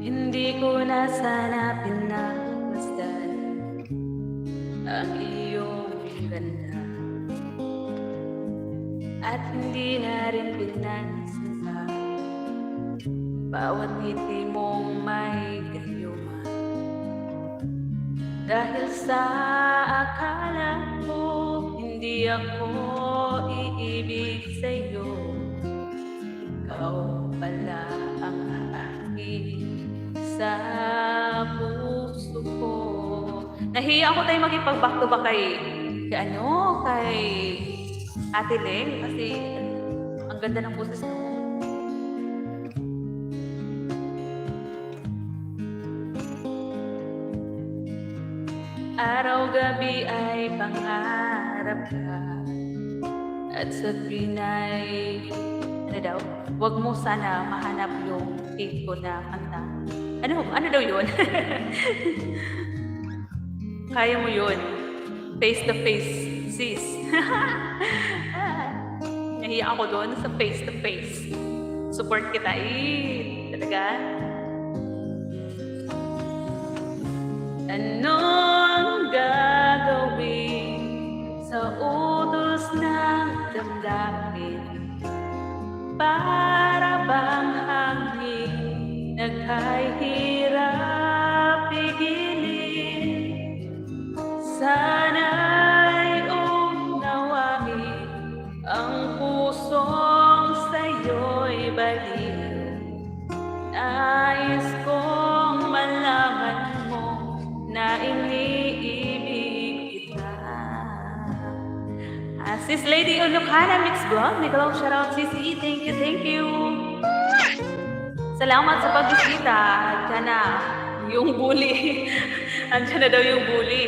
Hindi ko na sana pinagmasdan ang iyong ganda at hindi na rin pinansin pa bawat ngiti mong may gayuma dahil sa akala ko hindi ako iibig sa'yo, ikaw pala ang aking sa puso ko. Nahiya ako tayo magipag-back to back kay Ate Leng kasi ang ganda ng boses mo. Araw-gabi ay pangarap ka at sa pinay wag mo sana mahanap yung hate ko na kanta. Ano daw yun? Kaya mo yun. Face to face, sis. Nahiya ako doon sa face to face. Support kita talaga. Anong gagawin sa utos ng damdamin? Para bang hangin naghahirap pigilin? Sana'y unawain ang pusong sa'yo'y baliw. Nais kong malaman mo na iniibig kita. Sis Lady Olocana Mix Vlog, Nicolaw, shoutout Sisi, thank you. Salamat sa pagbisita. Diyan na yung bully. Andiyan na daw yung bully.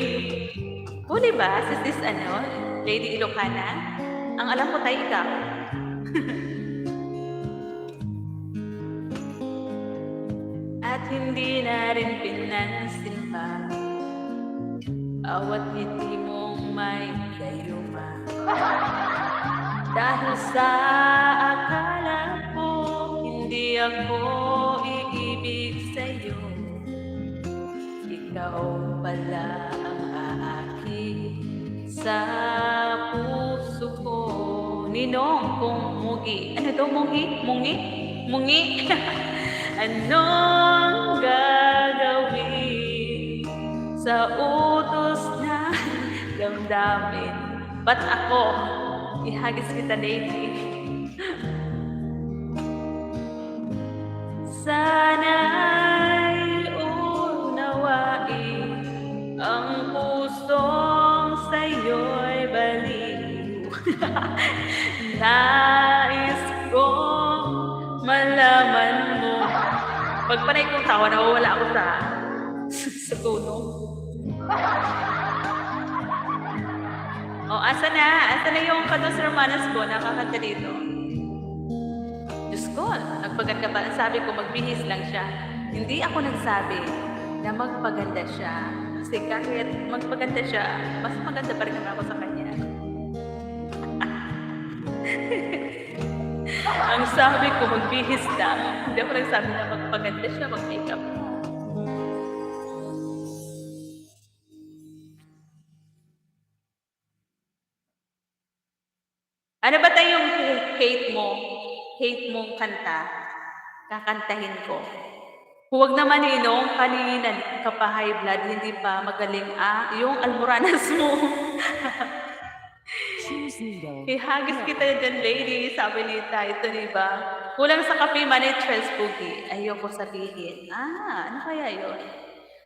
Bully ba? Sis Lady Ilocana? Ang alam ko tayo ikaw. At hindi na rin pinansin pa awat ngiti mong may gayuma dahil sa akala ko hindi ako iibig sa'yo, ikaw pala ang aaki sa puso ko. Ninong kong mugi. Ano daw mungi? Mungi? Anong gagawin sa utos na damdamin? Ba't ako? Ihagis kita, lady. Sana'y unawain ang pusong sa'yo'y baliw. Nais kong malaman mo. Pag panay kong tawa, nawawala ako sa tulong. Asa na yung Kados Hermanas ko nakakanta dito? Diyos ko, nagpaganda ba? Sabi ko, magbihis lang siya. Hindi ako nagsabi na magpaganda siya. Kasi kahit magpaganda siya, mas maganda pa rin naman ako sa kanya. Ang sabi ko, magbihis lang. Hindi ako nagsabi na magpaganda siya, mag-makeup. Ano ba tayong hate mong kanta? Kakantahin ko. Huwag naman kanina ka pa high blood, hindi pa magaling yung almoranas mo. Ihagis kita dyan, lady, sabi ni Taito, diba? Kulang sa kape, manay Charles Boogie. Ayoko sabihin. Ano kaya yun?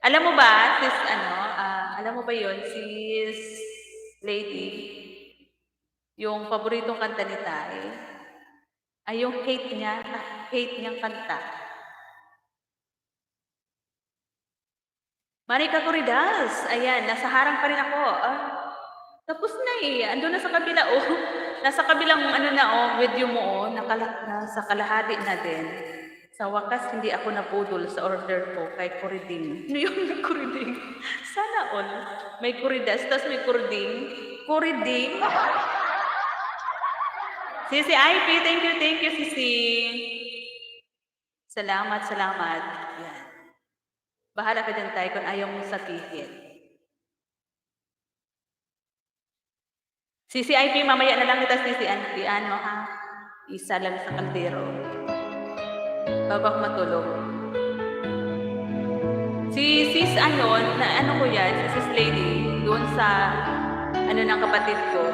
Alam mo ba, sis lady, yung paboritong kanta ni Tay, ay yung hate niyang kanta. Manika Corridas, ayan, nasa harang pa rin ako. Tapos na eh, andun na sa kabila oh. Nasa kabilang ano na oh, video mo oh, nasa kalahati na din. Sa wakas, hindi ako napudol sa order ko kay Kuriding. Ano yung may Kuriding? Sana all. May Kuridas, tapos may Kuriding. Kuriding? Sisi IP, thank you, Sisi. Salamat. Yan. Bahala ka dyan tayo kung ayaw mong sabihin. CCIP, mamaya na lang kita CCIP, ano ha? Isa lang sa kaldero. Bago ako matulog. Si sis ano, na ano ko yan, si sis lady, doon sa ano ng kapatid ko.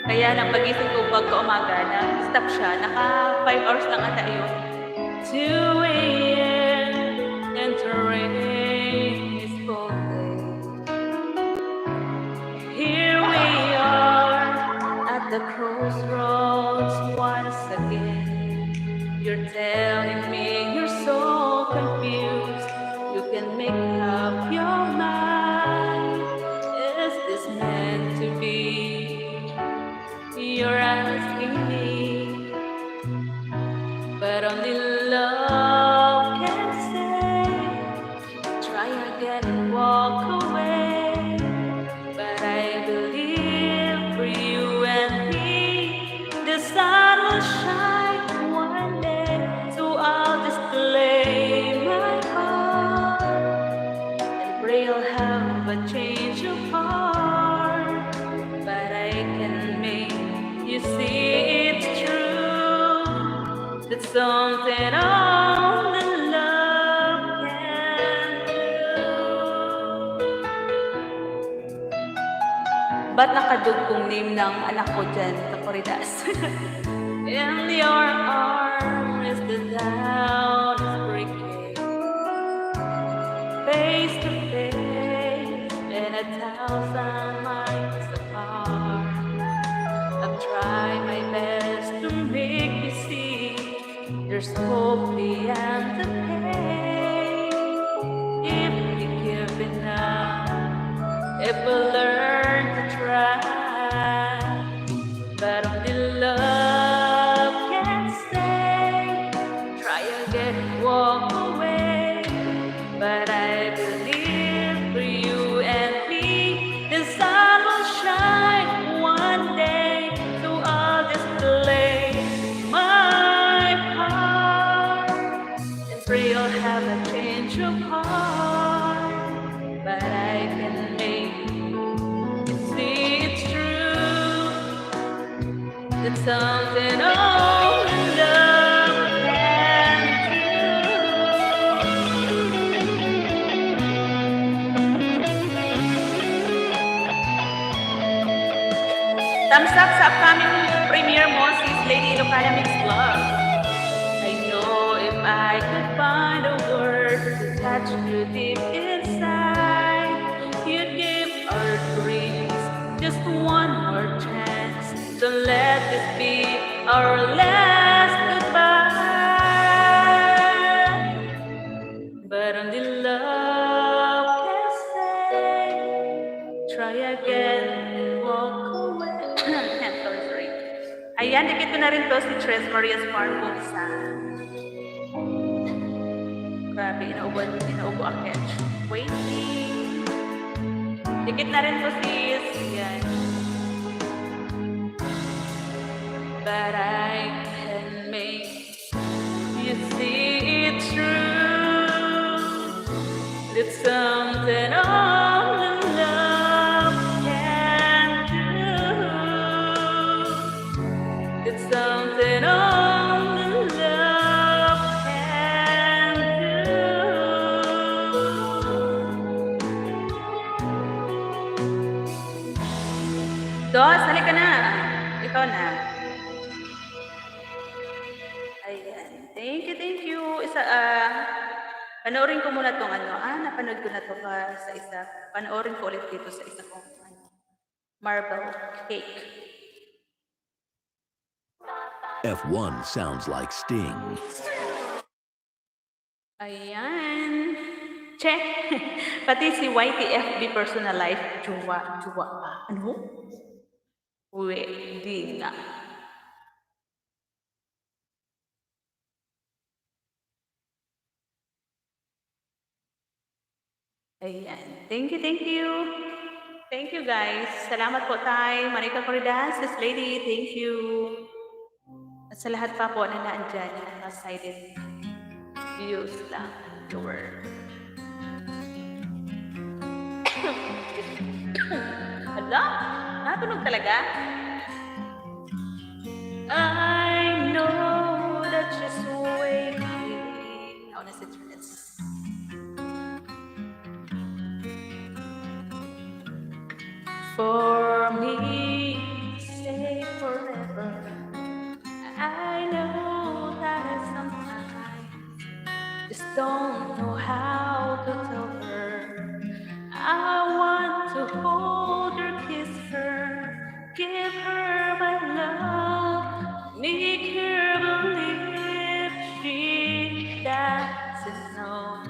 Kaya nang pagising ko pagka umaga na stop siya, naka 5 hours lang ata yun. 2 a.m. and the rain is falling. Here we are at the crossroads once again. You're telling me you're so confused. You can make up your mind. Is this meant to be? You're asking me, but only love can say. Try again and walk away, but I believe for you and me, the sun will shine one day. So I'll display my heart and pray I'll have a change of heart, but I can make you see it's true, that something only love can do. Ba't nakadugtong name ng anak ko dyan sa Corridas? In your arms the down is breaking, face to face and 1,000 miles apart. I've tried my best to make you see there's hope beyond the pain. If you give enough, if we learn to try, but only love can stay. Try again and walk away, but I believe for you and me, the sun will shine one day. So I'll display my heart and pray I'll have a change of heart, but I can make you see it's true, that something only love can do. Thumbs up sa upcoming premiere mo, sis Lady Ilocana Mix Vlog. I know if I could find a word to touch you deep inside, you'd give our dreams just one more chance. So let this be our last goodbye. But only love can say, try again and walk away. sorry. Ayan, dikit ko na rin to si Tres Marias Farm sa grabe, inaubo ang catch. Waiting. Dikit na rin to sis. Ayan. But I can make you see it's true, that something only love can do, that something only love can do. Dos, halika na. Ikaw na. Ayan. Thank you. Panoorin ko muna tong ano. Napanood ko na to sa isa. Panoorin ko ulit dito sa isa kong marble cake. F1 sounds like Sting. Ayan. Che! Pati si YTFB personal life, jowa pa. Ano? Pwede nga. Ayan. Thank you, thank you. Thank you, guys. Salamat po tayo. Marika Corridas, Sis Lady, thank you. At sa lahat pa po na naandyan, na naka-sided views lang. Your Hala? Natunog talaga? I know that just waiting. Ako na si Tres. For me to stay forever. I know that sometimes just don't know how to tell her. I want to hold her, kiss her, give her my love, make her believe she doesn't know.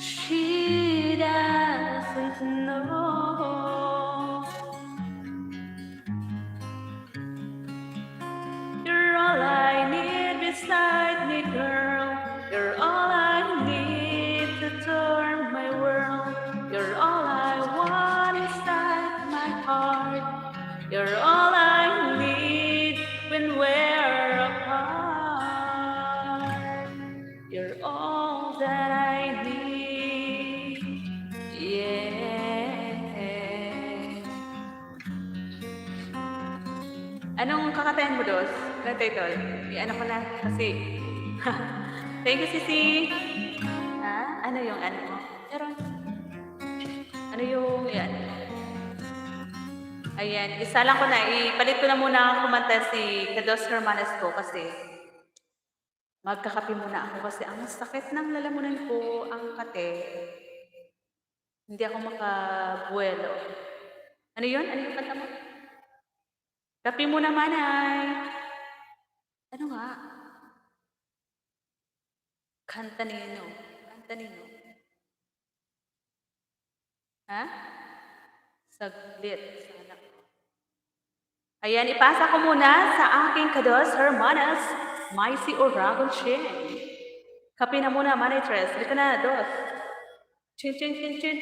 She doesn't know. You're all I need beside me, girl. You're all I need to turn my world. You're all I want inside my heart. You're all I need when we're apart. You're all that I need. Yeah. Anong kakatayan mo, Dos? Anong title? Ano ko na kasi. Thank you, Sisi. Ha? Ano yung ano mo? Meron. Ano yung yan? Ayan. Isa lang ko na. Ipalit ko na muna ang kumanta si Kados Hermanes ko kasi magkakape muna ako kasi ang sakit ng lalamunan ko ang kate. Hindi ako makabuelo. Ano yun? Ano yung kanta mo? Kape muna, manay. Ano nga? Kanta nino. Kanta nino. Ha? Saglit. Sana. Ayan, ipasa ko muna sa aking Kados Hermanas, Maisi Oragon Chin. Kape na muna, Manay Tres. Dito na, Dos. Chin, chin, chin, chin.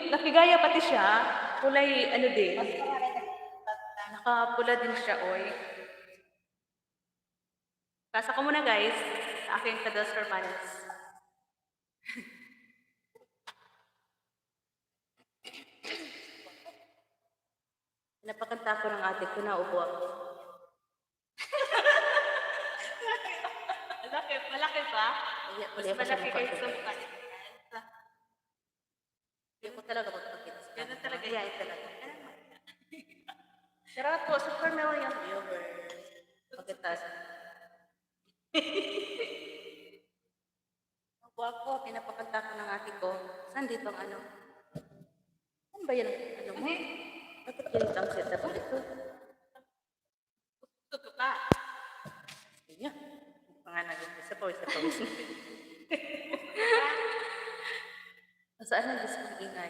Nakigaya pati siya. Kulay, ano din. Nakapula din siya, oy. Pasa ko muna, guys, sa aking Kados Hermanas. Napakanta ko ng ate ko, naupo ako. Malaki pa? Mas malaki kayo sa mukha niya. Hindi ko talaga magpakita. Ganun talaga. Iyayin talaga. Sarap po, super meron yung viewer. Pagkitas. Naupo ako, pinapakanta ko ng ate ko. Saan dito ang ano? Saan ba yan ang ano mo? Bakit ganito ang setup mo ito? Tuto ka. Sige. Mga naging isa pa. Saan ang gusto mong ingay?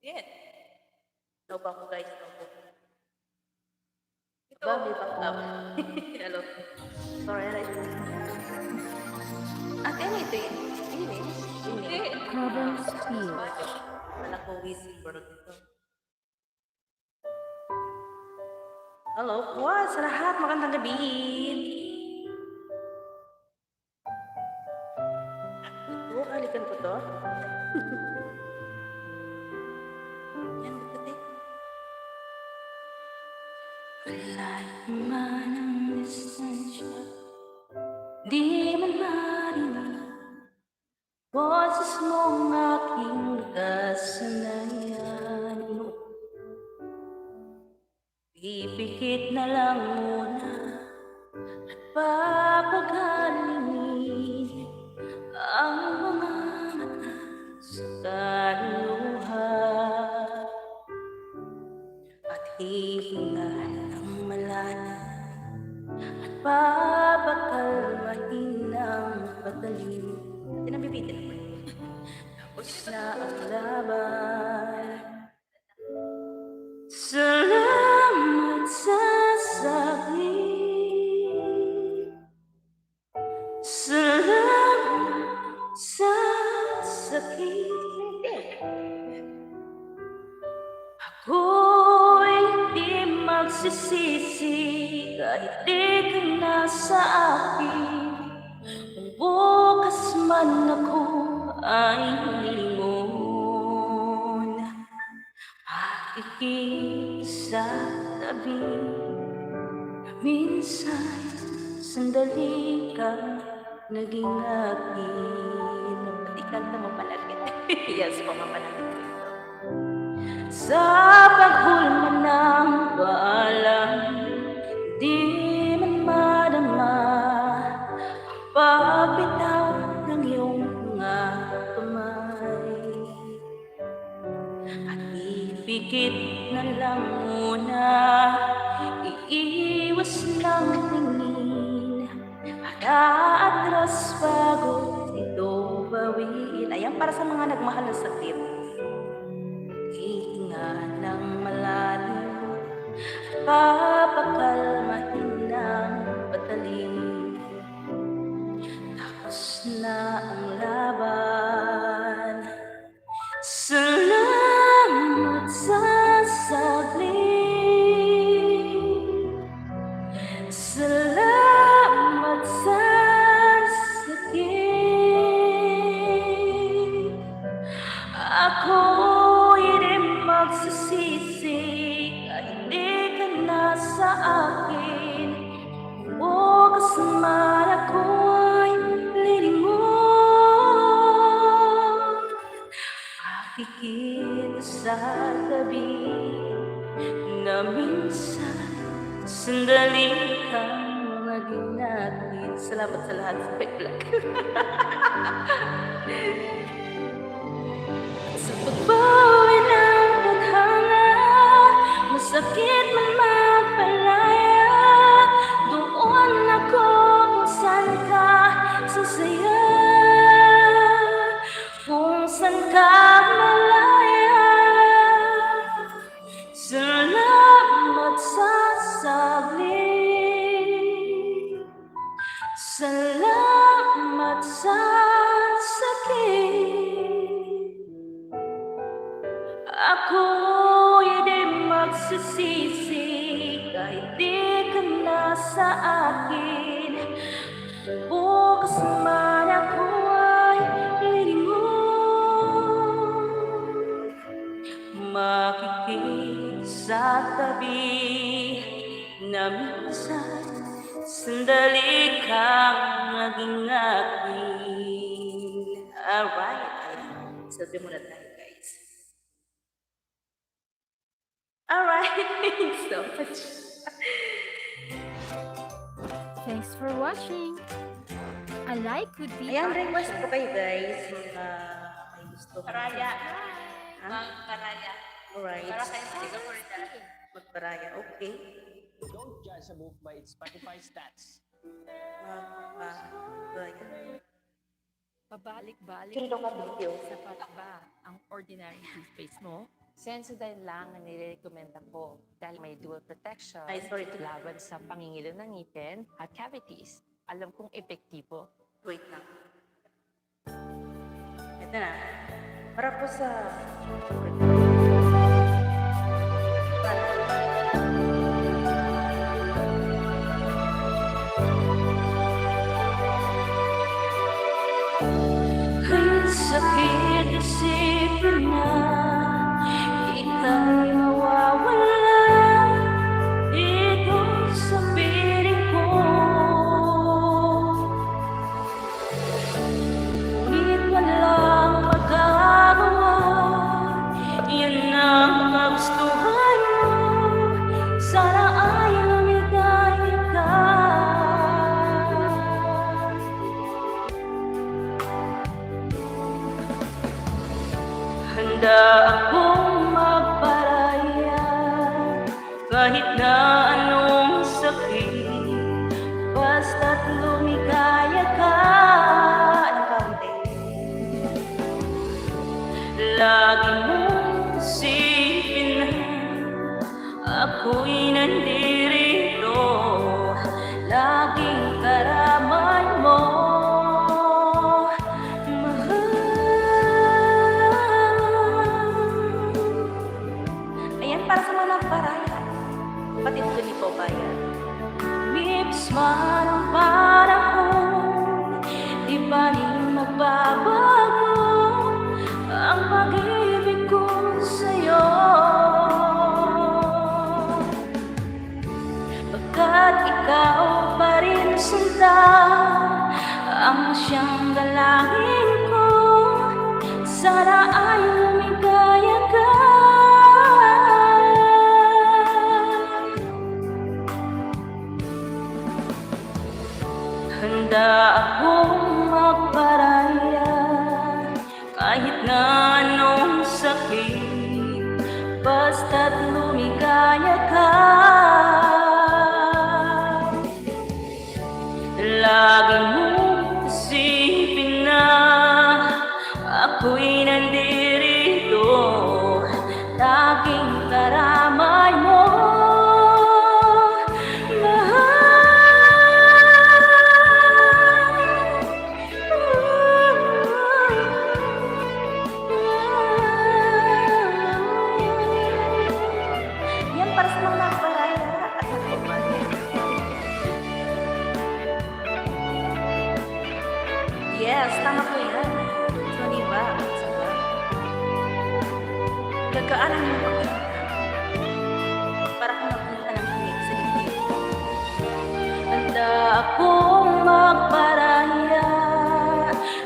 Yan. Naupo ako, guys. Naupo. Ito. Ba, may backup. Hello. Sorry, right. At ito yun. Hindi. Problems field. Wala ko wisi. Pero dito. Hello po sa lahat. Magandang gabi. Ito, halikan ko to. Yan, buti. Wala naman ang distansya, di man marinig boses mong aking kasanayan. Pipikit na lang muna at papagalingin ang mga mata sa kaluluha at hihinga ng malalim at papakalmahin ng patalim Sinabibitin ako. Tapos na ang laban. Salamat sa saglit. Salamat sa sakit. Ako'y di magsisisi kahit di ka na sa akin. Kung bukas man ako ay nilingon, makikita sa tabi. Minsan, sandali ka naging akin. Pati kanta mo palagi. Yes po, mapalagi ko ito. Sa paghulma ng paalam, di man madama ang pagbitaw ng iyong mga kamay. At ipikit na lang muna, iiwas ng tingin, at aatras bago ito bawiin. Ayan, para sa mga nagmahal na sakit. Hihinga ng malalim, at papakalmahin ng patalim. Tapos na ang laban. Salamat sa saglit. Salamat sa sakit. Ako'y di magsisisi kahit di ka na sa akin. Bukas man ako ay lilingon, makikita sa tabi na minsan sandali kang maging natin. Salamat sa lahat sa paglag. Sa pagbawi ng tadhana, masakit man magpalaya, doon ako kung saan ka sasaya, kung saan ka malaya. Salamat sa saglit. Salamat sa sakit. Ako'y di magsisisi kahit di ka na sa akin. Bukas man ako ay lilingon, makikita sa tabi na minsan sandali kang maging akin. Alright, sabi muna tayo, guys. Alright, thank you so much. Thanks for watching. A like would be Ayan, request po kayo, guys. Mga may gusto. Karaya. Ha? Karaya. Alright. Para sa Singapore dahil. Magparaya, okay. Don't judge a book by its Spotify stats. Magparaya. pabalik-balik. Sino ka video? Sapat ba ang ordinary toothpaste mo? Sensodyne lang ang nire-recommend ko dahil may dual protection Ay, sorry. laban sa pangingilo ng ngipin at cavities. Alam kong epektibo. Wait lang. Ito na. Para po sa... Ang sakit isipin na ika'y mawawala dito sa piling ko. Ngunit walang magagawa, yan ang kagustuhan mo. Sana ay lumigaya ka. Handa akong magparaya kahit na anong sakit, basta't lumigaya ka. Anong kaunti? ako'y nandirito, laging karamay mo, mahal. Ayan, para sa mga nagparaya, kapatid ko ni Bayan. Mips man ang panahon, di pa rin magbabago ang pag-ibig ko sa'yo. Pagkat ikaw pa rin sinta, ang siyang dalangin ko, sana ay lumigaya ka. Handa akong magparaya kahit na anong sakit, basta't lumigaya ka. Lagi mong isipin na ako'y nandirito, laging karamay mo, yan para sa mga nagparaya at nagpapalaya. Yes, tama po yan. So, di ba? Diba? Gagaanan mo ko. Para kung napunta ng hingig sa dibdib. Handa akong magparaya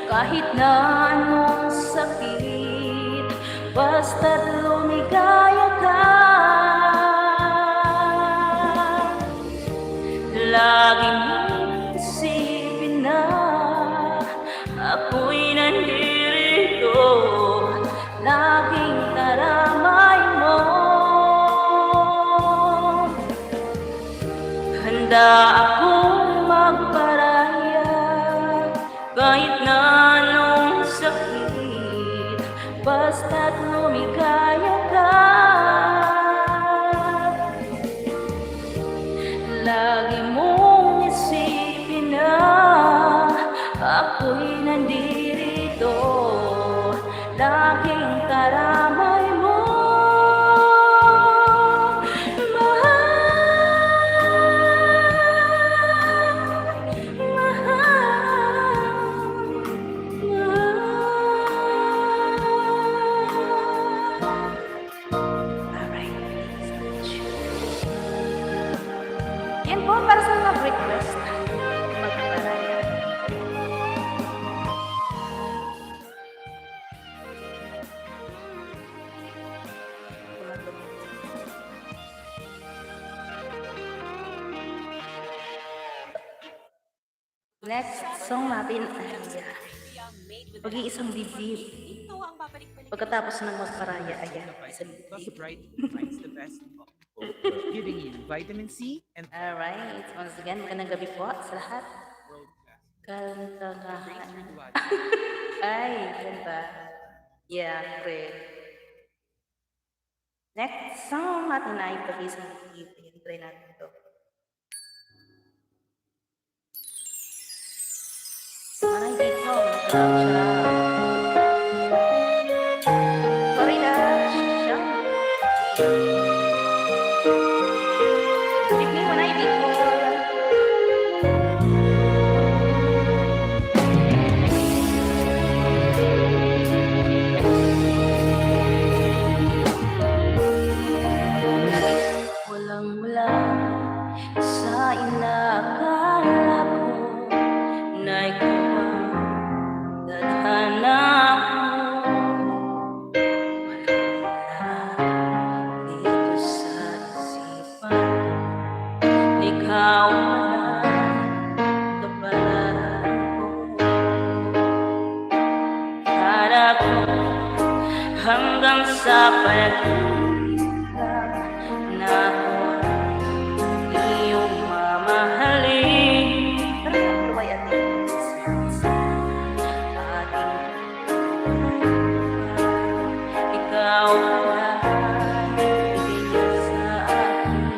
kahit na anong sakit, basta't lumigaya ka. Lagi mong isipin na ako'y nandirito, laging karamay mo. Handa akong magparaya kahit na anong sakit, basta't lumigaya ka. Lagi mong isipin na ako'y nandirito, laging karamay mo, Alright, yan po para sa mga request. Magparaya. Next song natin ay Pag-iisang Dibdib. Pagkatapos ng magparaya, ayan, isang Bus dibdib. Bright finds the best in both, giving you vitamin C and Alright, once again, magandang gabi po sa lahat. world-class. Kalantangahan. Tuwad. Ay, ganda. Yeah, great. Next song natin ay Pag-iisang Dibdib. Ayan, try natin ito. Parang dito, masarap siya. Sorry na, siya. Tignan mo na, ibig ko. Walang-wala sa inakala ko na ikaw ang tadhana ko. Walang-wala dito sa isipan, ikaw ang kapalaran ko. Para ko hanggang sa panaginip na ako iyong mamahalin. Pero tuloy at ikaw ay ibigay sa akin.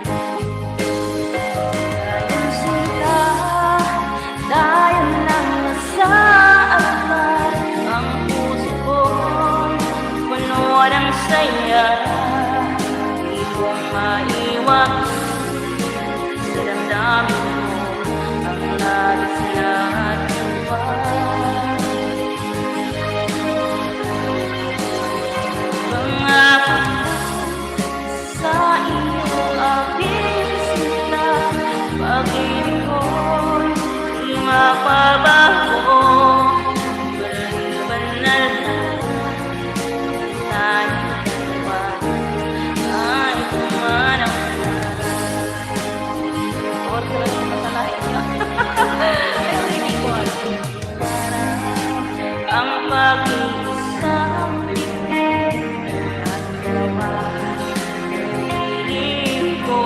pag-ibig ko'y mapabago. Banal na tayong dalawa ay pumanap na. Huwag ko lang yung masalahin ka. Hindi ko alam. Ang pag-iisang at dalawa piling ko.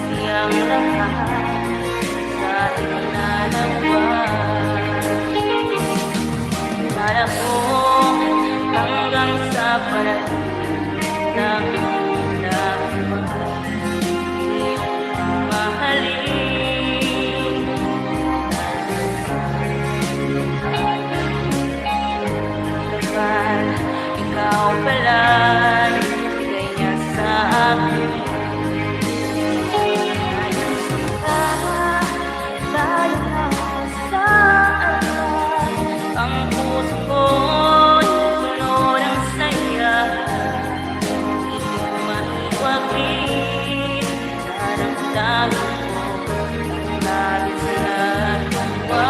Siyang lahat sa ating nalawa. Kala ko hanggang sa parating ng mahalin. Kapag ikaw pala bigay niya sa akin. Tayo na sa alas. Ang puso ko'y puno ng saya. Hindi ko maiwagin. Naramdaman ko ang labis na nagawa.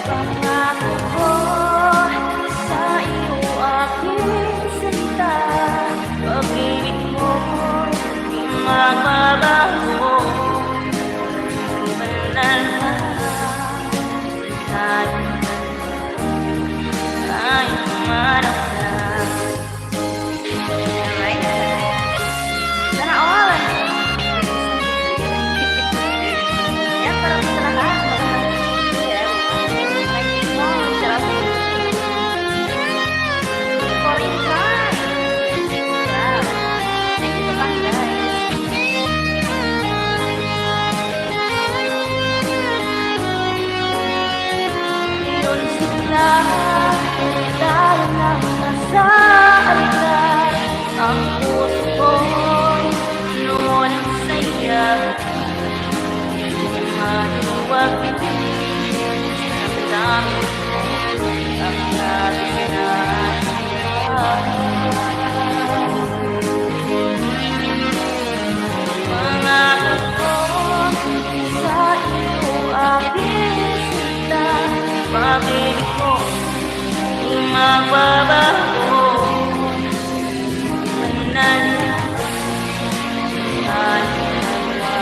Pangako ko sa iyo aking salita. Pag-ibig mo di mababago. Banal na tayong dalawa ay pumanap na. Alright? Sana all! Yan, parang sa lahat. Yes. Thank you so much. For your time. Wow. Thank you so much, guys. Yun sila, dahil lang nasa alitan. Ang puso ko'y puno ng saya. Hindi ko maiwagin. Naramdaman ko ang labis na pangako ko sa iyo aking sinta. Pag-ibig ko di mababago. Banal na tayong dalawa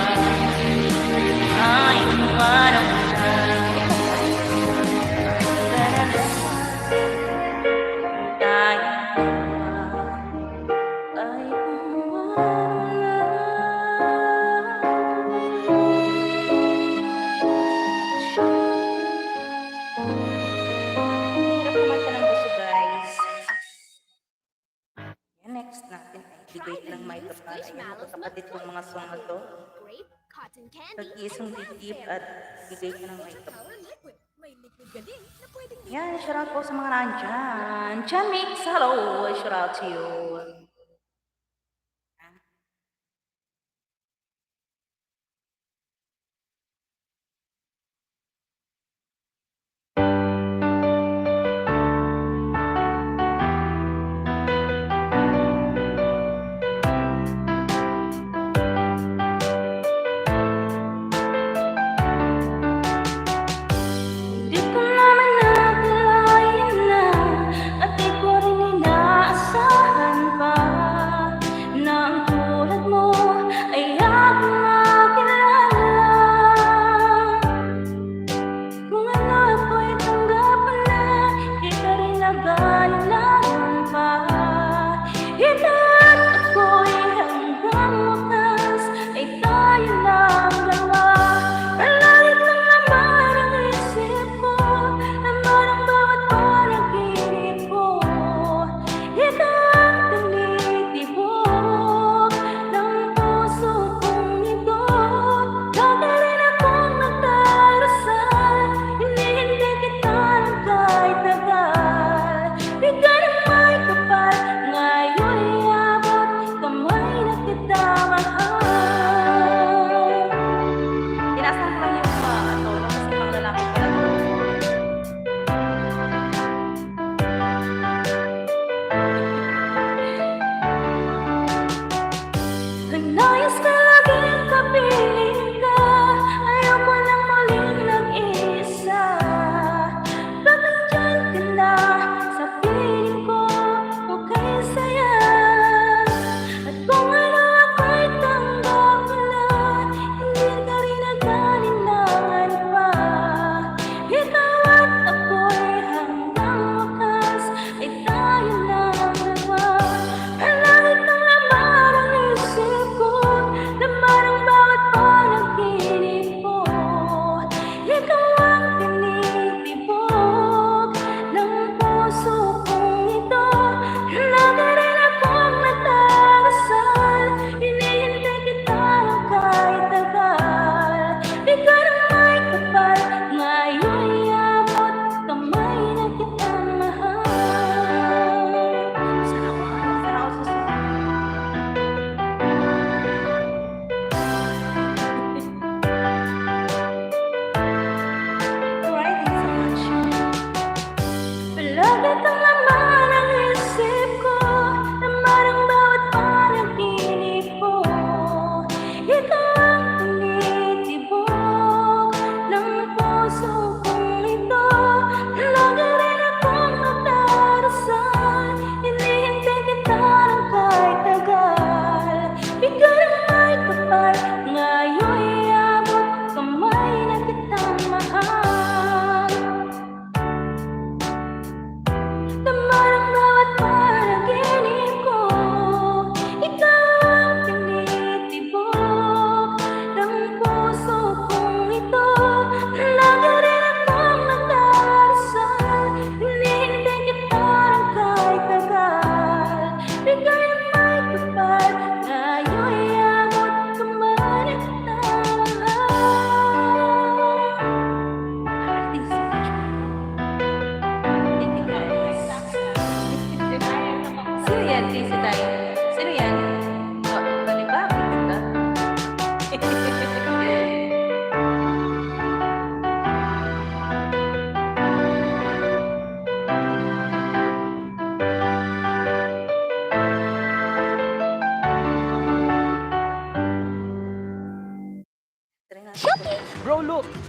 ay pumanap na. Next natin ay bigay ng may kapal. Ayan, magkakapatid kong mga song na to. Grape, cotton candy, Pag-iisang dibdib at bigay ka ng may kapal. color liquid. May liquid ka din na pwedeng Yan, shout out po sa mga nandyan. Chan Mix, hello! Shout out to you. Di ko naman nakalain na at di ko rin inaasahan pa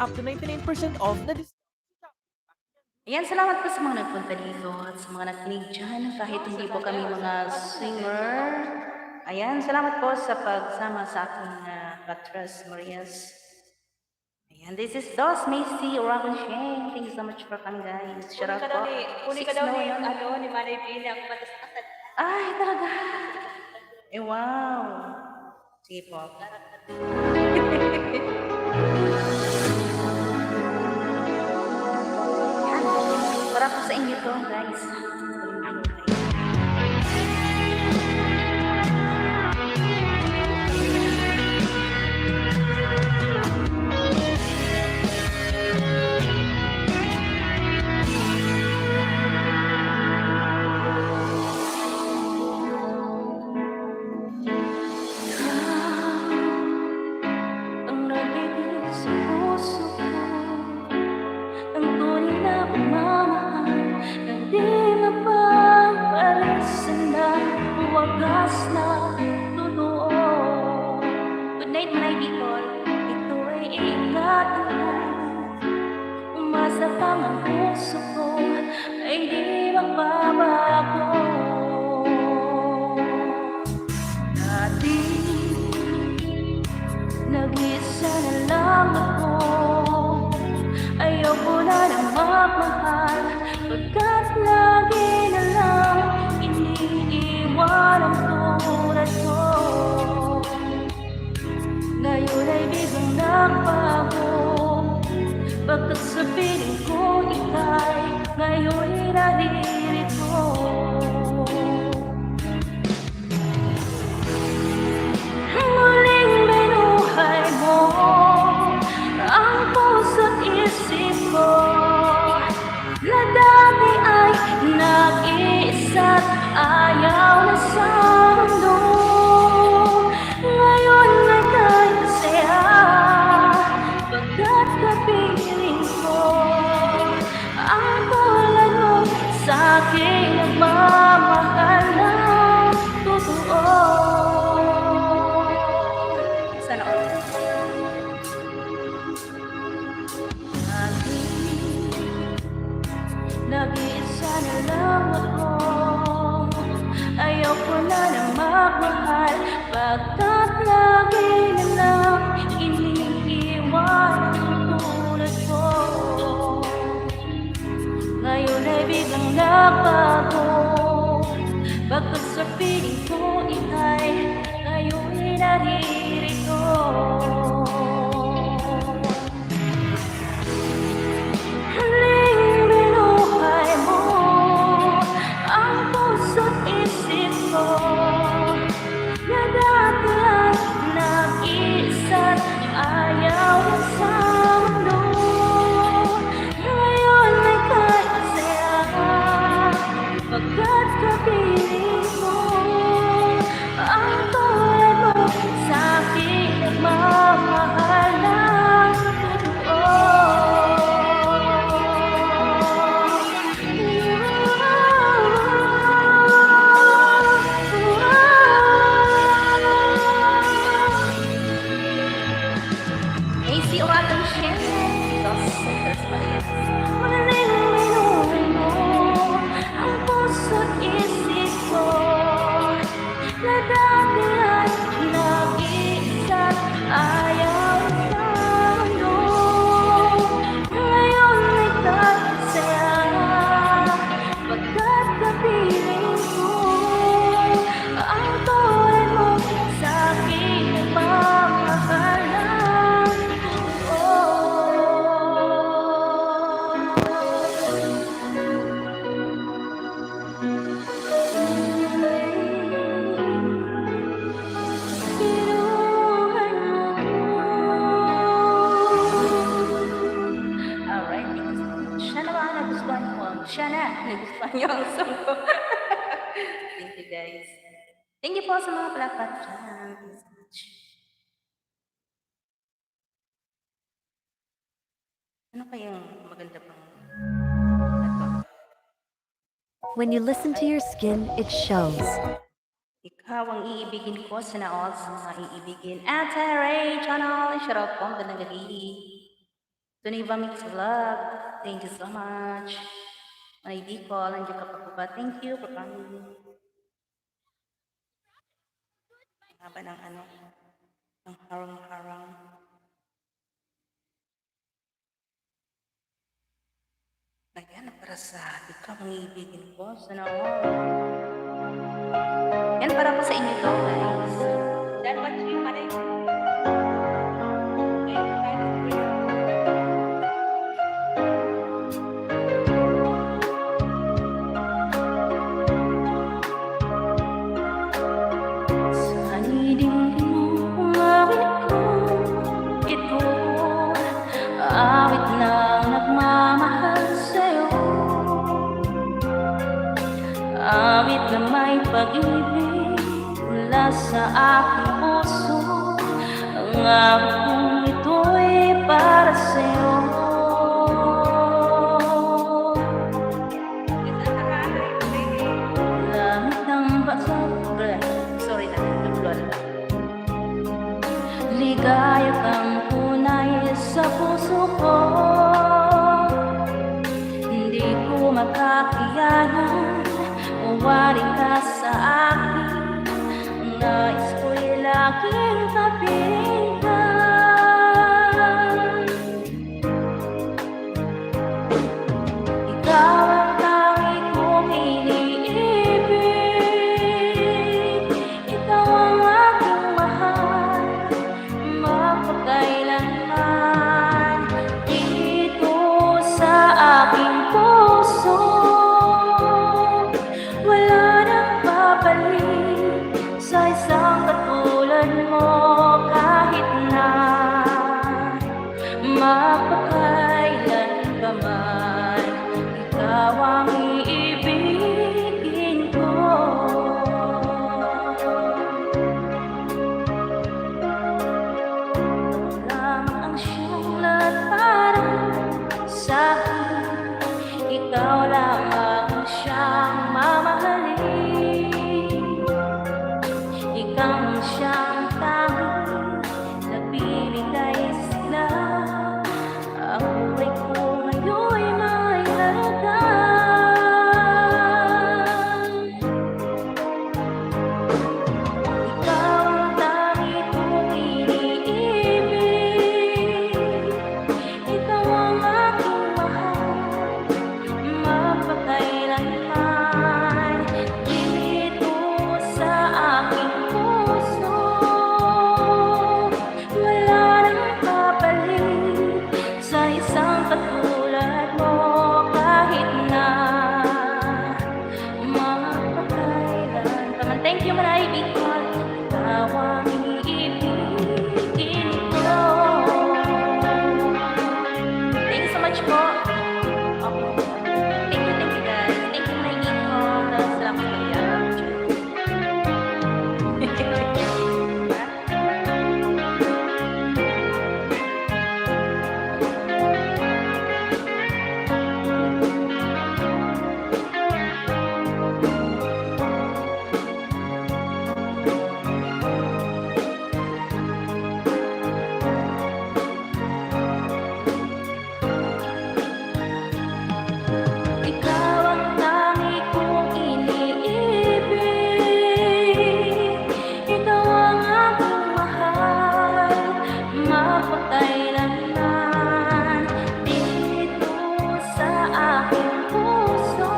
up to 99% off na discount. Ayan, salamat po sa mga nagpunta dito at sa mga nakinig dyan. Kahit hindi po kami mga singer. Ayan, salamat po sa pagsama sa aking Katras Marias. Ayan, this is Dos Macy Oracle Shane. Thank you so much for coming, guys. Shout out po. Kunin ka 6 daw no, ni, yun. ni Manay Pina kung matasakatan. Ay, talaga. Eh, wow. Sige po. Yan. Para po sa inyo to, guys. Ang nabibig sa puso ko, ang tunay na pagmamahal na di mapaparisan na wagas na totoo. Good night, my people. Ito ay ingatan mo. Umasa pang ang puso ko ay di magbabago. Dati nag-iisa na lang ako. Ayoko na nang magmahal, pagkat lagi na lang iniiwan ang tulad ko. Ngayon ay biglang nagbago, pagkat sa piling ko ika'y ngayon ay naririto. Muling binuhay mo ang puso't isip ko, na dati ay nag-iisa't ayaw na sa mundo. Ngayon ay kahit masaya, pagkat kapiling ko ang tulad mo sa aking nagmamahal ng totoo. Sana all. Nag-iisa na lang ako. Ayoko na nang magmahal, pagkat lagi na lang iniiwan ang tulad ko. Ngayon ay biglang nagbago, pagkat sa piling ko ika'y ngayon ay naririto. Haling binuhay mo ang puso't isip ko, na dati ay nag-iisa't ayaw na sa mundo. Ngayon ay kahit masaya, pagkat kapiling ko ang tulad mo sa aking nagmamahal ng AC Oracle Shane, Dos Santos Marias. Muling binuhay mo ang puso't isip ko, na dati ay nag-iisa't ayaw sa mundo. Ngayon ay kahit masaya, pagkat kapiling ko ang tulad mo sa aking nagmamahal ng binuhay mo. Alright, thank you so much. Siya na ba ang nagustuhan mo? Siya na, nagustuhan niyo ang song ko. Thank you, guys. Thank you po sa mga palakpak dyan. Thank you so much. Ano kayang maganda pang ito? When you listen to your skin, it shows. Ikaw ang iibigin ko, sana all sa mga iibigin. Ate Ray Channel, shout out po, magandang gabi. Tuniva Mix Vlog, thank you so much. Manay Bicol, nandiyo ka pa po ba? Thank you for coming. Ang haba ng ano, ng harang-harang. Ayan, para sa ikaw, mga ibigin ko. Sana all. Yan para po sa inyo to, guys. Dan, what you manay? Sa niding mo, awit ko, ito, awit ng nagmamahal sa'yo. Awit na may pag-ibig mula sa aking puso. Ang awit kong ito'y para sa'yo. Langit ng sorry na, nagulol. Ligaya kang tunay sa puso ko. Hindi ko makakayanan mawari ka sa akin. Nais ko'y laging kapiling ka. Ikaw ang tangi kong iniibig. Ikaw ang aking mahal, mapagkailanman. Dito sa aking puso, wala nang babalik sa isang katulad mo. Kahit na mapakailan pa man, ikaw ang iibigin ko. Lamang ang siyang lahat para sa akin. Ikaw lamang ang siyang mamahalin. Ikaw ang siyang tanging nagpiling nais na ang buhay ko ngayon'y may halaga. Ikaw ang tangi kong iniibig. Ikaw ang aking mahal, mapagkailanman. Dito sa aking puso, wala nang babalik sa isang katulad mo. Kahit na mapakailan pa man. Thank you, Manay Bicol. Ikaw ang iibigin ko. Thank you so much po. Thank you guys. Thank you, Manay Bicol. Salamat po yan. Ikaw ang tangi kong iniibig. Ikaw ang aking mahal, mapagkailanman. Dito sa aking puso,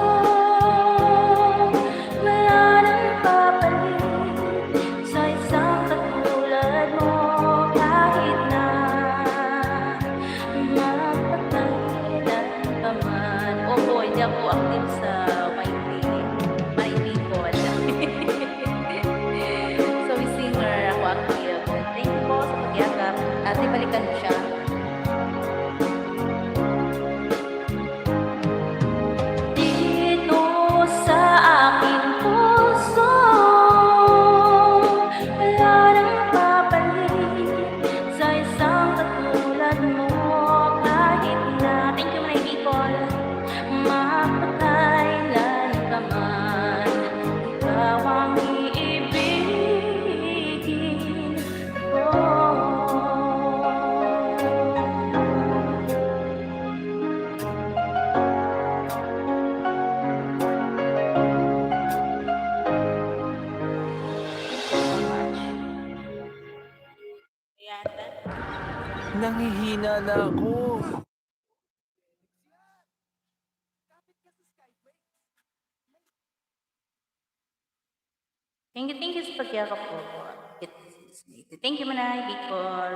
wala nang babalik sa isang katulad mo. Kahit na mapagkailan pa man. Opo, hindi ako active sa my people. So, may singer ako active. Thank you po sa pagyakap. Ate, balikan mo siya. Dito sa aking puso, wala nang babalik sa isang katulad mo. Kahit na, thank you, Manay Bicol, mapakailanman. mahina na ako. Thank you sa pagyakap po. Thank you, Manay, Bicol.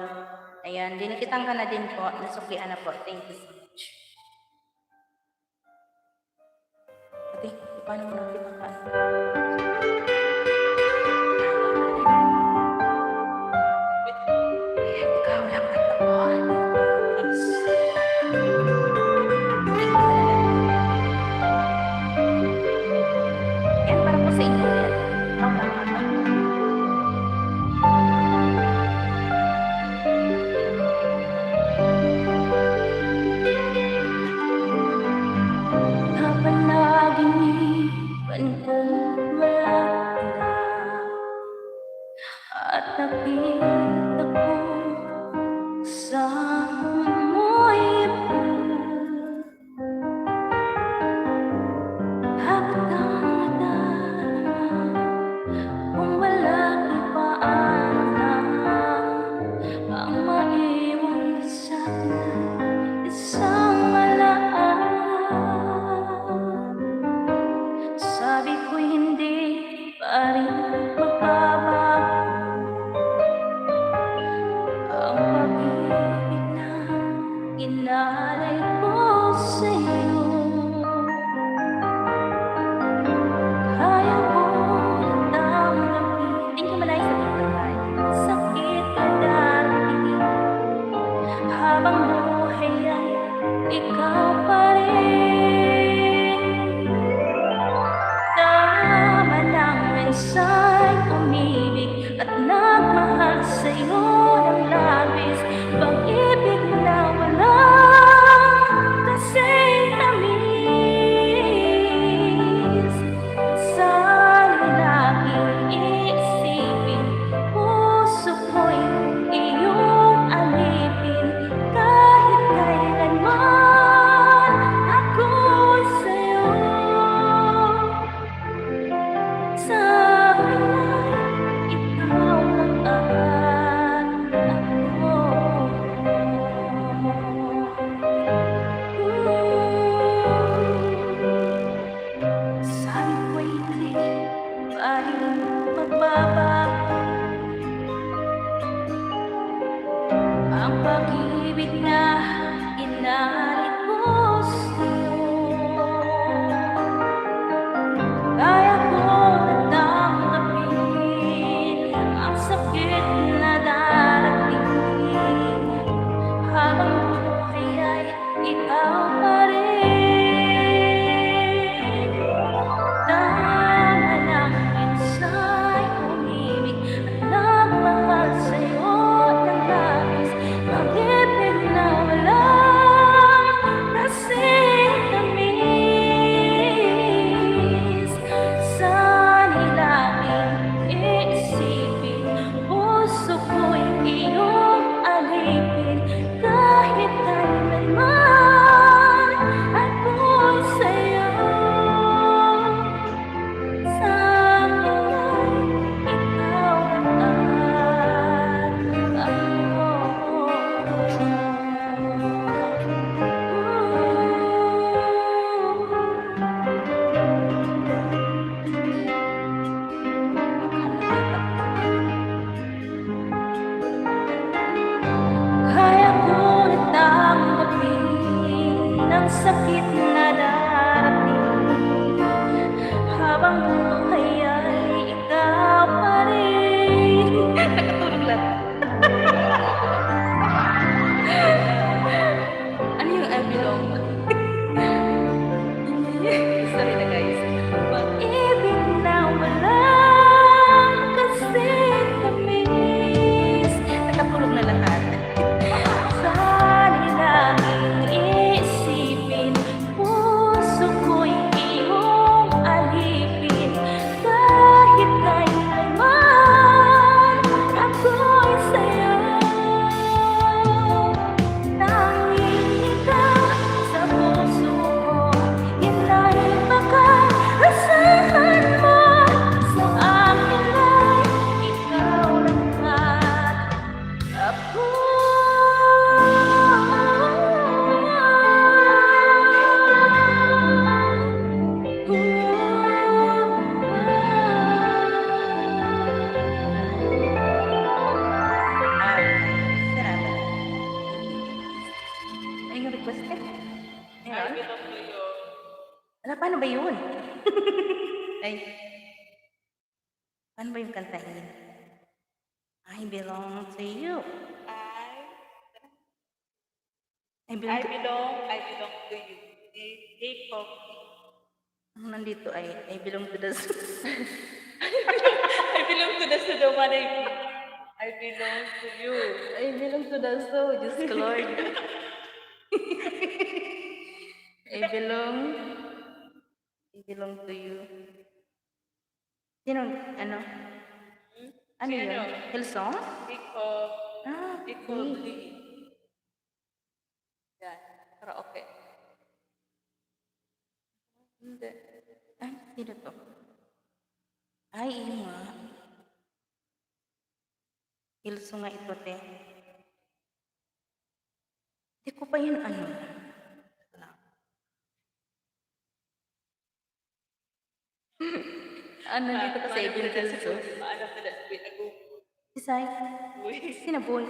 Ayan, dinikitang ka na din po. Nasuklian na po. Thank you so much. Ate, paano mo nakitang ka? Ikaw lang at ako. Please. Yan, para po sa inyo yan. Ikaw lang at ako. Napanaginipan ko malapit na at nakita ko kasama mo'y ipon. Bakit ang nadarama kung walang ipaan na ang maiwan sa akin ay isang malaan? Sabi ko hindi pa rin magbabago ang pag-ibig na inalay ko sa'yo. Kaya ko natanggapin. Thank you, Malay, sa pagkakay. Sakit na darating habang buhay ay ikaw pa rin. Tama ng mensay, umibig at nagmahal sa'yo ng labis. Pag-ibig na walang kasing tamis. Sana'y laging iisipin, puso ko'y iyong alipin. Kahit kailanman ako'y sa'yo. Sa akin ay ikaw lang at ako. Sabi ko hindi pa rin magbabago ang pag-ibig na inarit ko sa'yo. Kaya ko natanggapin ang sakit na darating habang buhay ay ikaw pa rin. Tama ng mensay, umibig at nagmahal sa'yo ng labis. Pag-ibig na walang kasing tamis. Sana'y laging iisipin, puso ko'y iyong alipin. Kahit kailanman ako'y sa'yo. Sa akin ay ikaw lang at kaya ko natanggapin ang sakit na darating habang buhay ay ikaw pa rin. Nakatulog lang. Ano yung I belong? Sorry na guys. Pag-ibig na walang kasing tamis. Nakatulog na lahat. Sana'y laging iisipin, yun? Ay, paano ba yung kantahin? I belong to you. I belong to you. They call me. Ang nandito ay, I belong to the I belong to the Sudoman. I belong to you. I belong to the zoo. Diyos ko, Lord. I belong to you. Sino, ano? Ano yun? Hillsong? Okay. Yan, karaoke. Hindi. Ay, sino to? Ay, iyo nga. Hillsong nga ito, te. Hindi ko pa yun ano. Ano dito kasi ibig Hillsong? Si Sai? Sino Boy?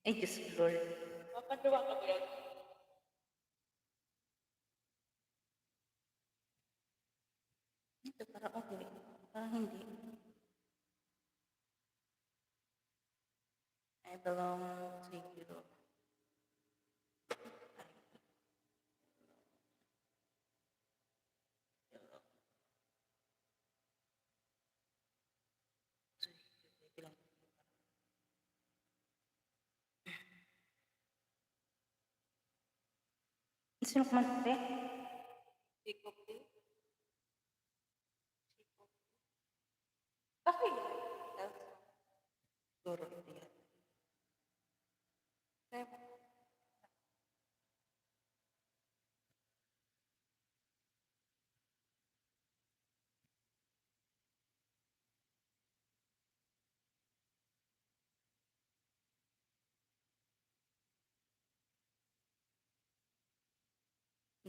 Ay, Diyos ko, Lord. Ito, parang okay. Parang hindi. I belong to you. Sino kumanta, te? Okay. Siguro hindi yan.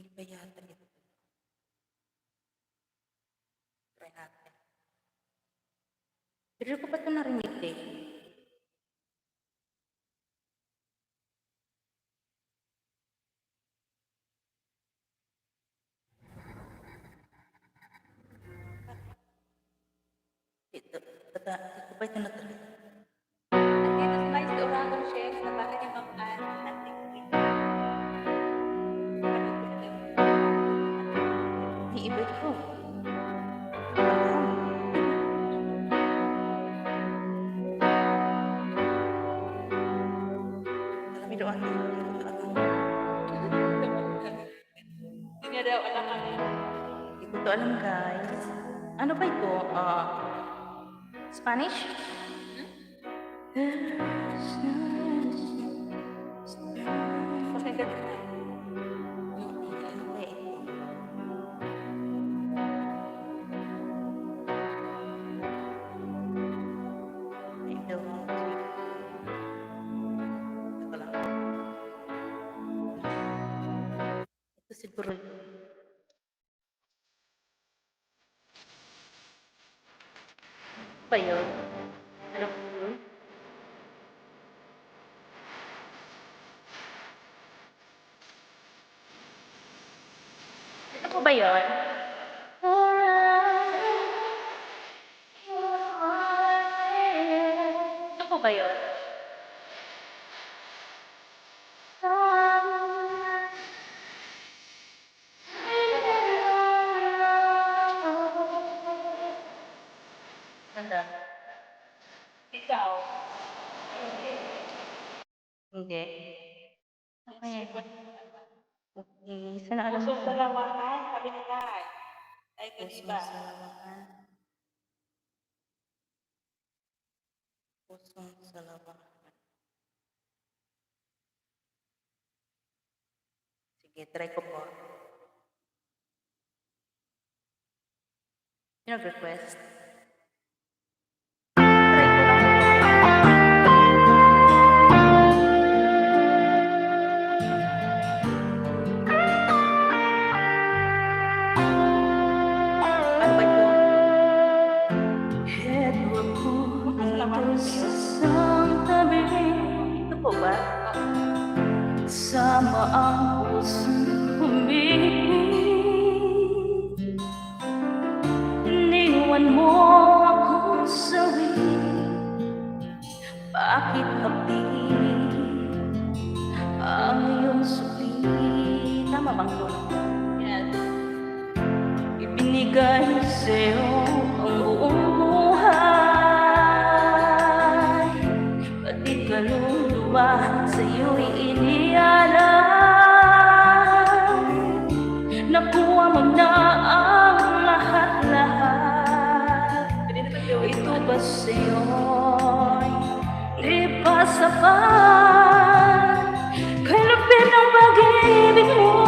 Hindi ba yata ito? Try natin. Pero ko pa ito narinig eh. Ito ko pa ito natry. Andito si Vice de Oragon Chef sa bahay ni Ma'am Ann at iba ko. Alam doon. Hindi niya daw alam ano. Hindi ko to alam, guys. Ano ba ito? Spanish? Pakinggan ko. Ito siguro yun. Ba yun? Ano po yun? Ito po ba yun? Ito po ba yun? Ganda. Ikaw? Hindi. Okay. Okay. Sana alam ko. Pusong salawahan, sabi ni Kai. Ay, kaniba. Pusong salawahan. Pusong salawahan. Sige, try ko po. Sino request? Sama ang pusong umibig Ibinigay sa'yo ang buong buhay, pati kaluluwa sa'yo'y inialay. Nakuha mo na ang lahat-lahat, ito ba sa'yo'y di pa sapat? Kay lupit ng pag-ibig mo,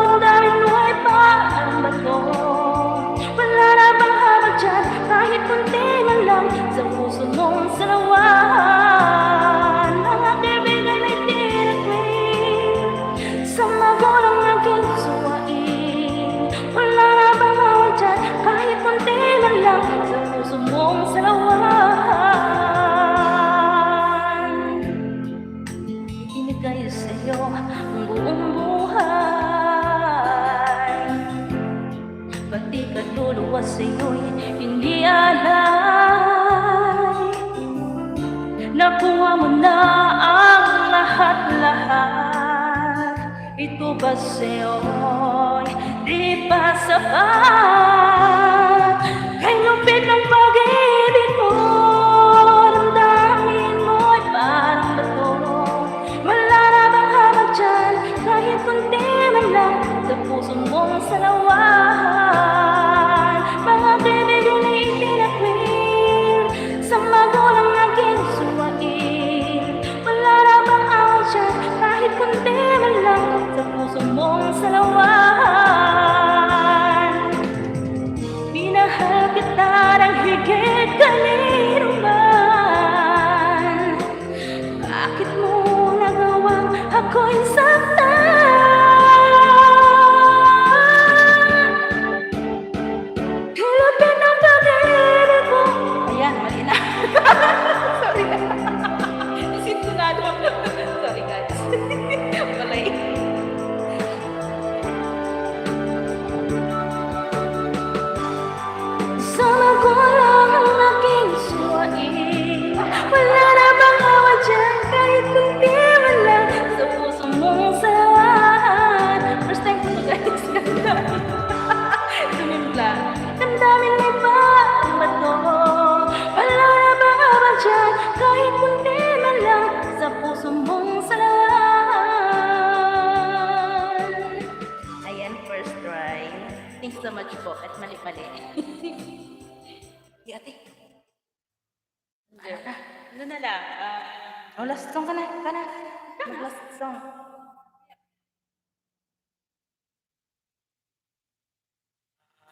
damdamin mo'y parang bato. Wala na bang habag dyan, kahit kunti man lang sa puso mong salawan? Mga kaibigan ay tinakwil sa magulang aking suwain. Wala na bang habag dyan, kahit kunti man lang sa puso mong salawan? Ibinigay sa'yo ang buong buhay, pati kaluluwa sa'yo'y inialay. Nakuha mo na ang lahat-lahat, ito ba sa'yo'y di pa sapat? Kay lupit ng pag-ibig mo, damdamin mo'y parang bato. Wala na bang habag dyan, kahit kunti man lang sa puso mong salawan? Mga kaibigan ay itinakwil sa magulang aking suwain. Wala na bang awag dyan, kahit kunti man lang sa puso mong salawan? Minahal kita ng higit kanino man. Bakit mo nagawang ako'y saktan? Kalapit ng pag-ibig ko. Ayan, mali na. Sorry. Sintunado. Sorry guys. Malay. Sa magulang ang aking suwain, wala na bang awag dyan, kahit kunti man lang sa puso mong salawan? First time ko guys, ganda. Tumimpla. Damdamin mo ba ang bato? Wala na bang awag dyan, kahit kunti man lang sa puso mong salawan? Ayan, first try. Thanks so much po at mali-mali. Di ate. Ano na lang? Last song ka na. Last song.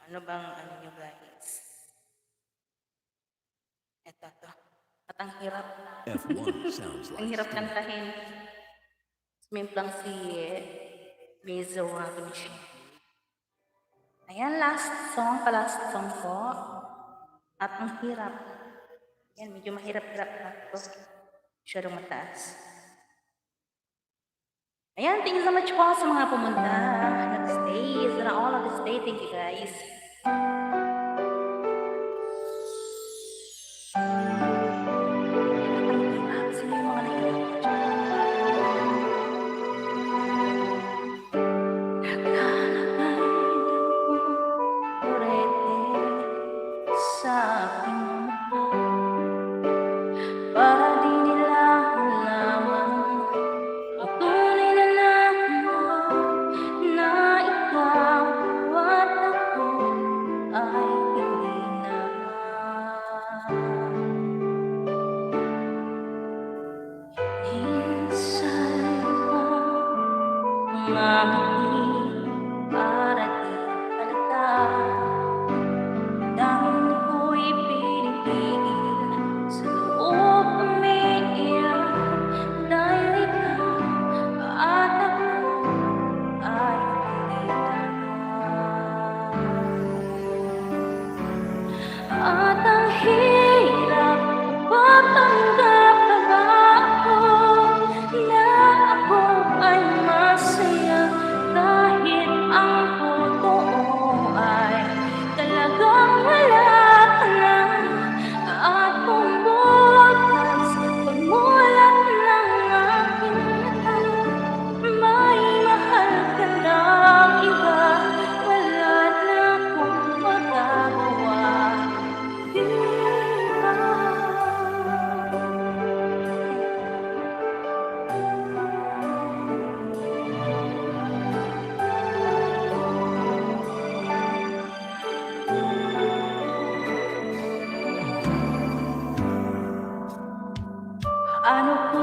Ano bang ano nyo guys? Eto to. At ang hirap. F1 sounds Ang like hirap kantahin. Sumimplang si Mazer Robinson. Ayan, last song ko. At ang hirap. Ayan, medyo mahirap-hirap na ito. Masyadong mataas. Ayan, thank you so much po sa mga pumunta. Nag-stay. Sana all of the stay. Thank you guys. Sino yung mga nahihirap dyan? Sa aking mukha, para di nila malaman ang tunay na naman mo, na ikaw at ako.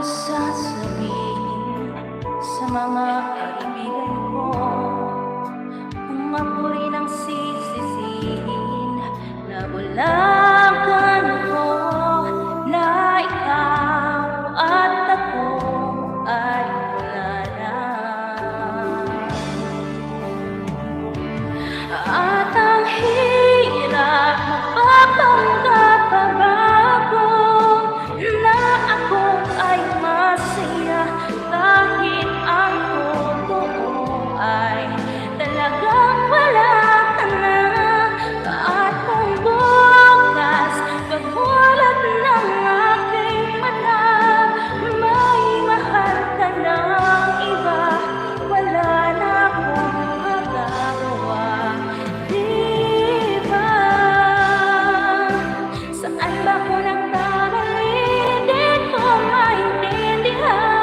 sasabihin sa mga kaibigan ko kung ako rin ang sisisihin na bulakan ko na ikaw at ako ay wala na. At ang hirap mapapanggap pa ba ako na ako ay masaya kahit ang totoo ay talagang wala ka na. At kung bukas pagmulat ng aking mata may mahal ka ng iba, wala na akong magagawa. Di ba? Saan ba ko nagkamali? Di ko maintindihan.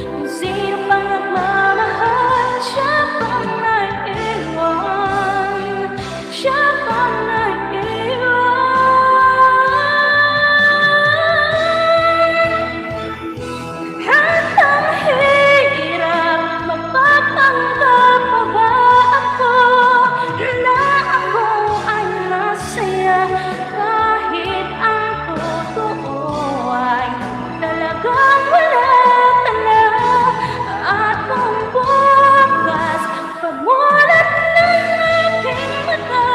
Kung sino pang nagmamahal, siya pang naiiwan. Siya pang naiiwan. At ang hirap mapapanggap pa ba ako na ako ay masaya kahit ang totoo ay talagang wala ka na. At kung bukas pagmulat ng aking mata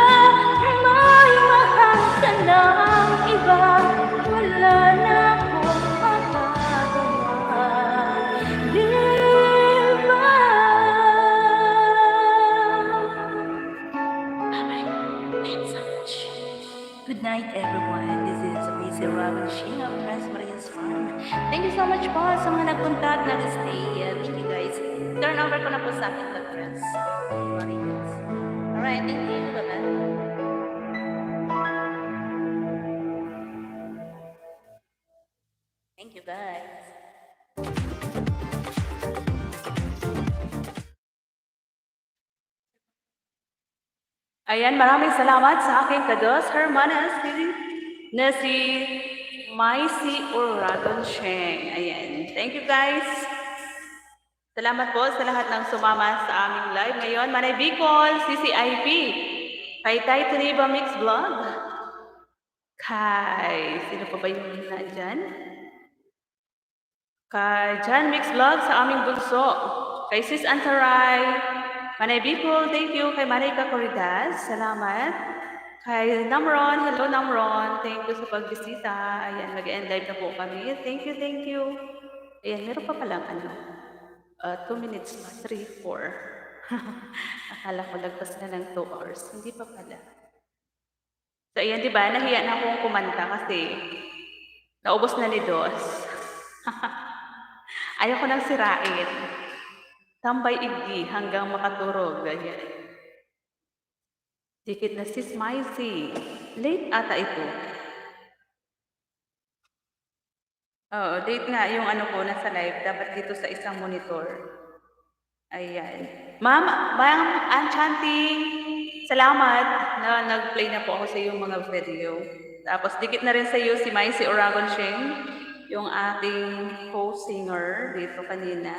may mahal ka ng iba, wala na akong magagawa. Di ba? Good night, everyone. This is Amazing Robin Shing of Tres Marias Farm. Thank you so much po sa mga nagpunta at nag-stay. Thank you guys. Turn over ko na po sa akin the Tres Marias. Alright, thank you. Bye-bye. Thank you guys. Ayan, maraming salamat sa aking kados, hermanas, na si Maisi Uragon Sheng. Ayan, thank you guys. Salamat po sa lahat ng sumama sa aming live ngayon. Manay Bicol, CCIP, kay Tay Tuniba Mix Vlog, kay, sino pa ba yung nandyan? Kay Jan Mix Vlog sa aming bunso, kay Sis Antaray, Manay Bicol, thank you. Kay Marika Corridas, salamat. Kay Namron, hello Namron, thank you sa pagbisita. Ayan, mag-end live na po kami. Thank you, thank you. Ayan, meron pa palang 2 minutes pa, 3, 4. Akala ko lagpas na ng 2 hours. Hindi pa pala. So, ayan, di ba? Nahiya na akong kumanta kasi naubos na ni Dos. Ayaw ko nang sirain. Tambay igdi hanggang makaturog. Ganyan. Dikit na si Smiley. Late ata ito. Oo, late nga yung ko nasa live. Dapat dito sa isang monitor. Ayan. Ma'am Enchanting, salamat na nag-play na po ako sa iyong mga video. Tapos dikit na rin sa iyo si Maisi Uragon Sheng, yung ating co-singer dito kanina.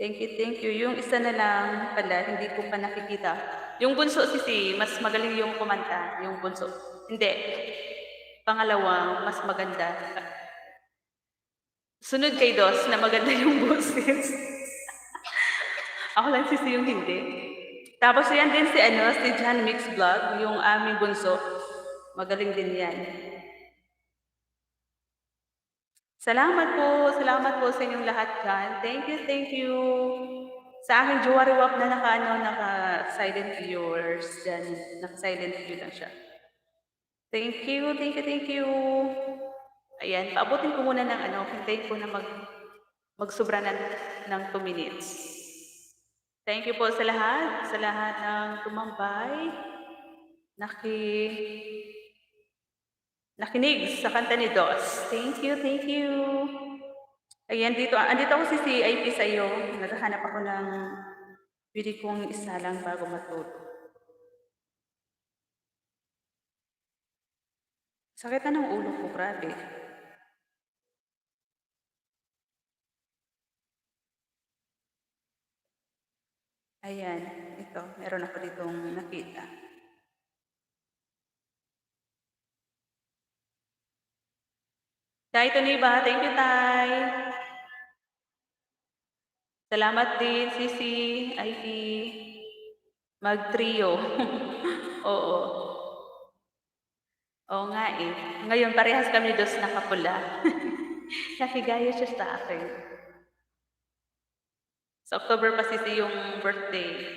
Thank you. Yung isa na lang pala, hindi ko pa nakikita. Yung bunso si mas magaling yung kumanta. Yung bunso. Hindi. Pangalawa, mas maganda. Sunod kay Dos na maganda yung boses. Ako lang si yung hindi. Tapos yan din si Jan Mix Vlog, yung aming bunso. Magaling din yan. Salamat po sa inyong lahat dyan. Thank you. Sa aking Jewelry Wap na naka-silent viewers dyan. Naka-silent view lang siya. Thank you. Ayan, paabutin ko muna ng hintayin ko na magsubra ng 2 minutes. Thank you po sa lahat ng tumambay, nakinig sa kanta ni Dos. Thank you. Ayan, andito ako si CIP sa iyo. Naghahanap ako ng pwede kong isa lang bago matulog. Sakit na ng ulo ko, grabe. Ayan, ito, meron ako ditong nakita. Tay Toniba, thank you, Tay. Salamat din, Sisi, Ivy. Mag-trio. Oo. Oo nga eh. Ngayon, parehas kami dos nakapula. Nakigaya siya sa akin. Sa October pa Sisi yung birthday.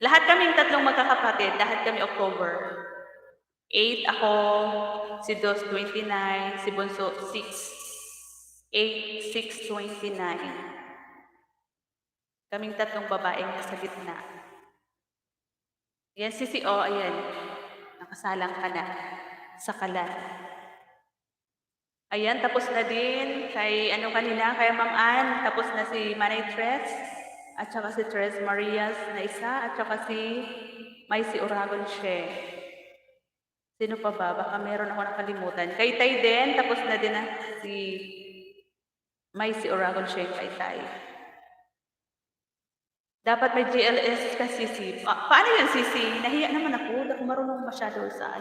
Lahat kaming tatlong magkakapatid, lahat kami October. 8 ako, si Dos 29, si Bunso 6. 8, 6, 29. Kaming tatlong babaeng nasa gitna. Yan, Sisi, oh, ayan. Nakasalang ka na sa kalan. Ayan, tapos na din kay, kanina, kay Ma'am Ann, tapos na si Manay Tres, at saka si Tres Marias na isa, at saka si Maisi Oragon She. Sino pa ba? Baka meron ako nakalimutan. Kay Tay din, tapos na din na si Maisi Oragon She kay Tay. Dapat may GLS ka, Sisi. Paano yun, Sisi? Nahiya naman ako. Hindi ako marunong masyado sa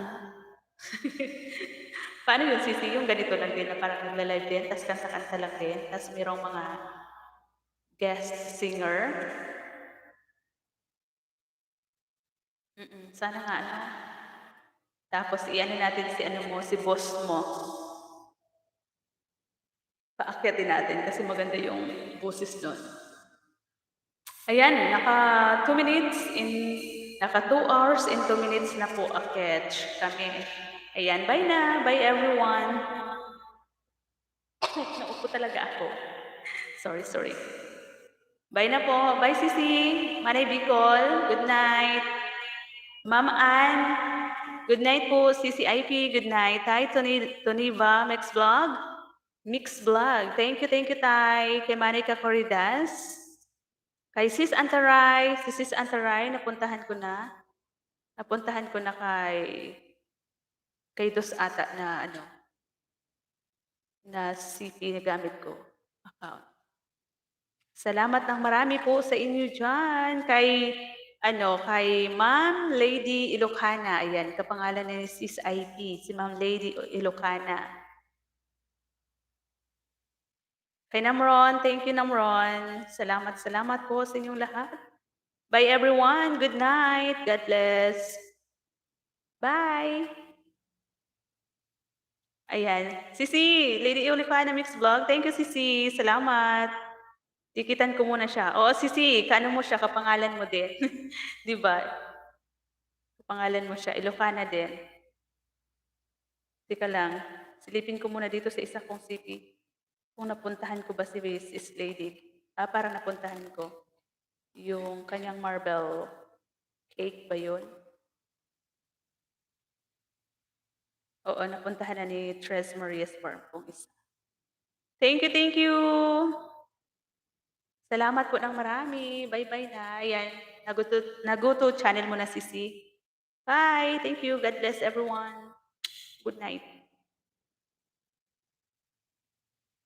Paano yun, Sisi? Yung ganito lang din na parang nagla-live din, tapos kanta-kanta lang din, tapos mayroong mga guest singer. Sana nga, Tapos iano natin si boss mo. Paakyatin natin kasi maganda yung boses nun. Ayan, naka 2 hours and 2 minutes na po akyat kami. Ayan, bye na. Bye everyone. Naupo talaga ako. Sorry. Bye na po. Bye Sisi. Manay Bicol. Good night. Ma'am Ann. Good night po. Sisi IP. Good night. Tay Toniva. Mix Vlog. Thank you, Tay. Kay Manika Corridas. Kay Sis Antaray. Si Sis Antaray, napuntahan ko na kay Dos ata na CP na gamit ko account. Salamat ng marami po sa inyo dyan. Kay Ma'am Lady Ilocana. Ayan, kapangalan ni Sis IP, si Ma'am Lady Ilocana. Kay Namron, thank you Namron. Salamat po sa inyong lahat. Bye everyone. Good night. God bless. Bye. Ayan. Sisi, Lady Ilocana Mix Vlog. Thank you, Sisi. Salamat. Dikitan ko muna siya. Oo, Sisi, kaano mo siya, kapangalan mo din. Di ba? Kapangalan mo siya, Ilocana din. Teka lang, silipin ko muna dito sa isa kong CP. Kung napuntahan ko ba si Sis Lady. Parang napuntahan ko. Yung kanyang marble cake ba yun? Oo, napuntahan na ni Tres Marias Farm kung isa. Thank you. Salamat po ng marami. Bye-bye na. Ayan, Naguto channel mo na, Sisi. Bye. Thank you. God bless everyone. Good night.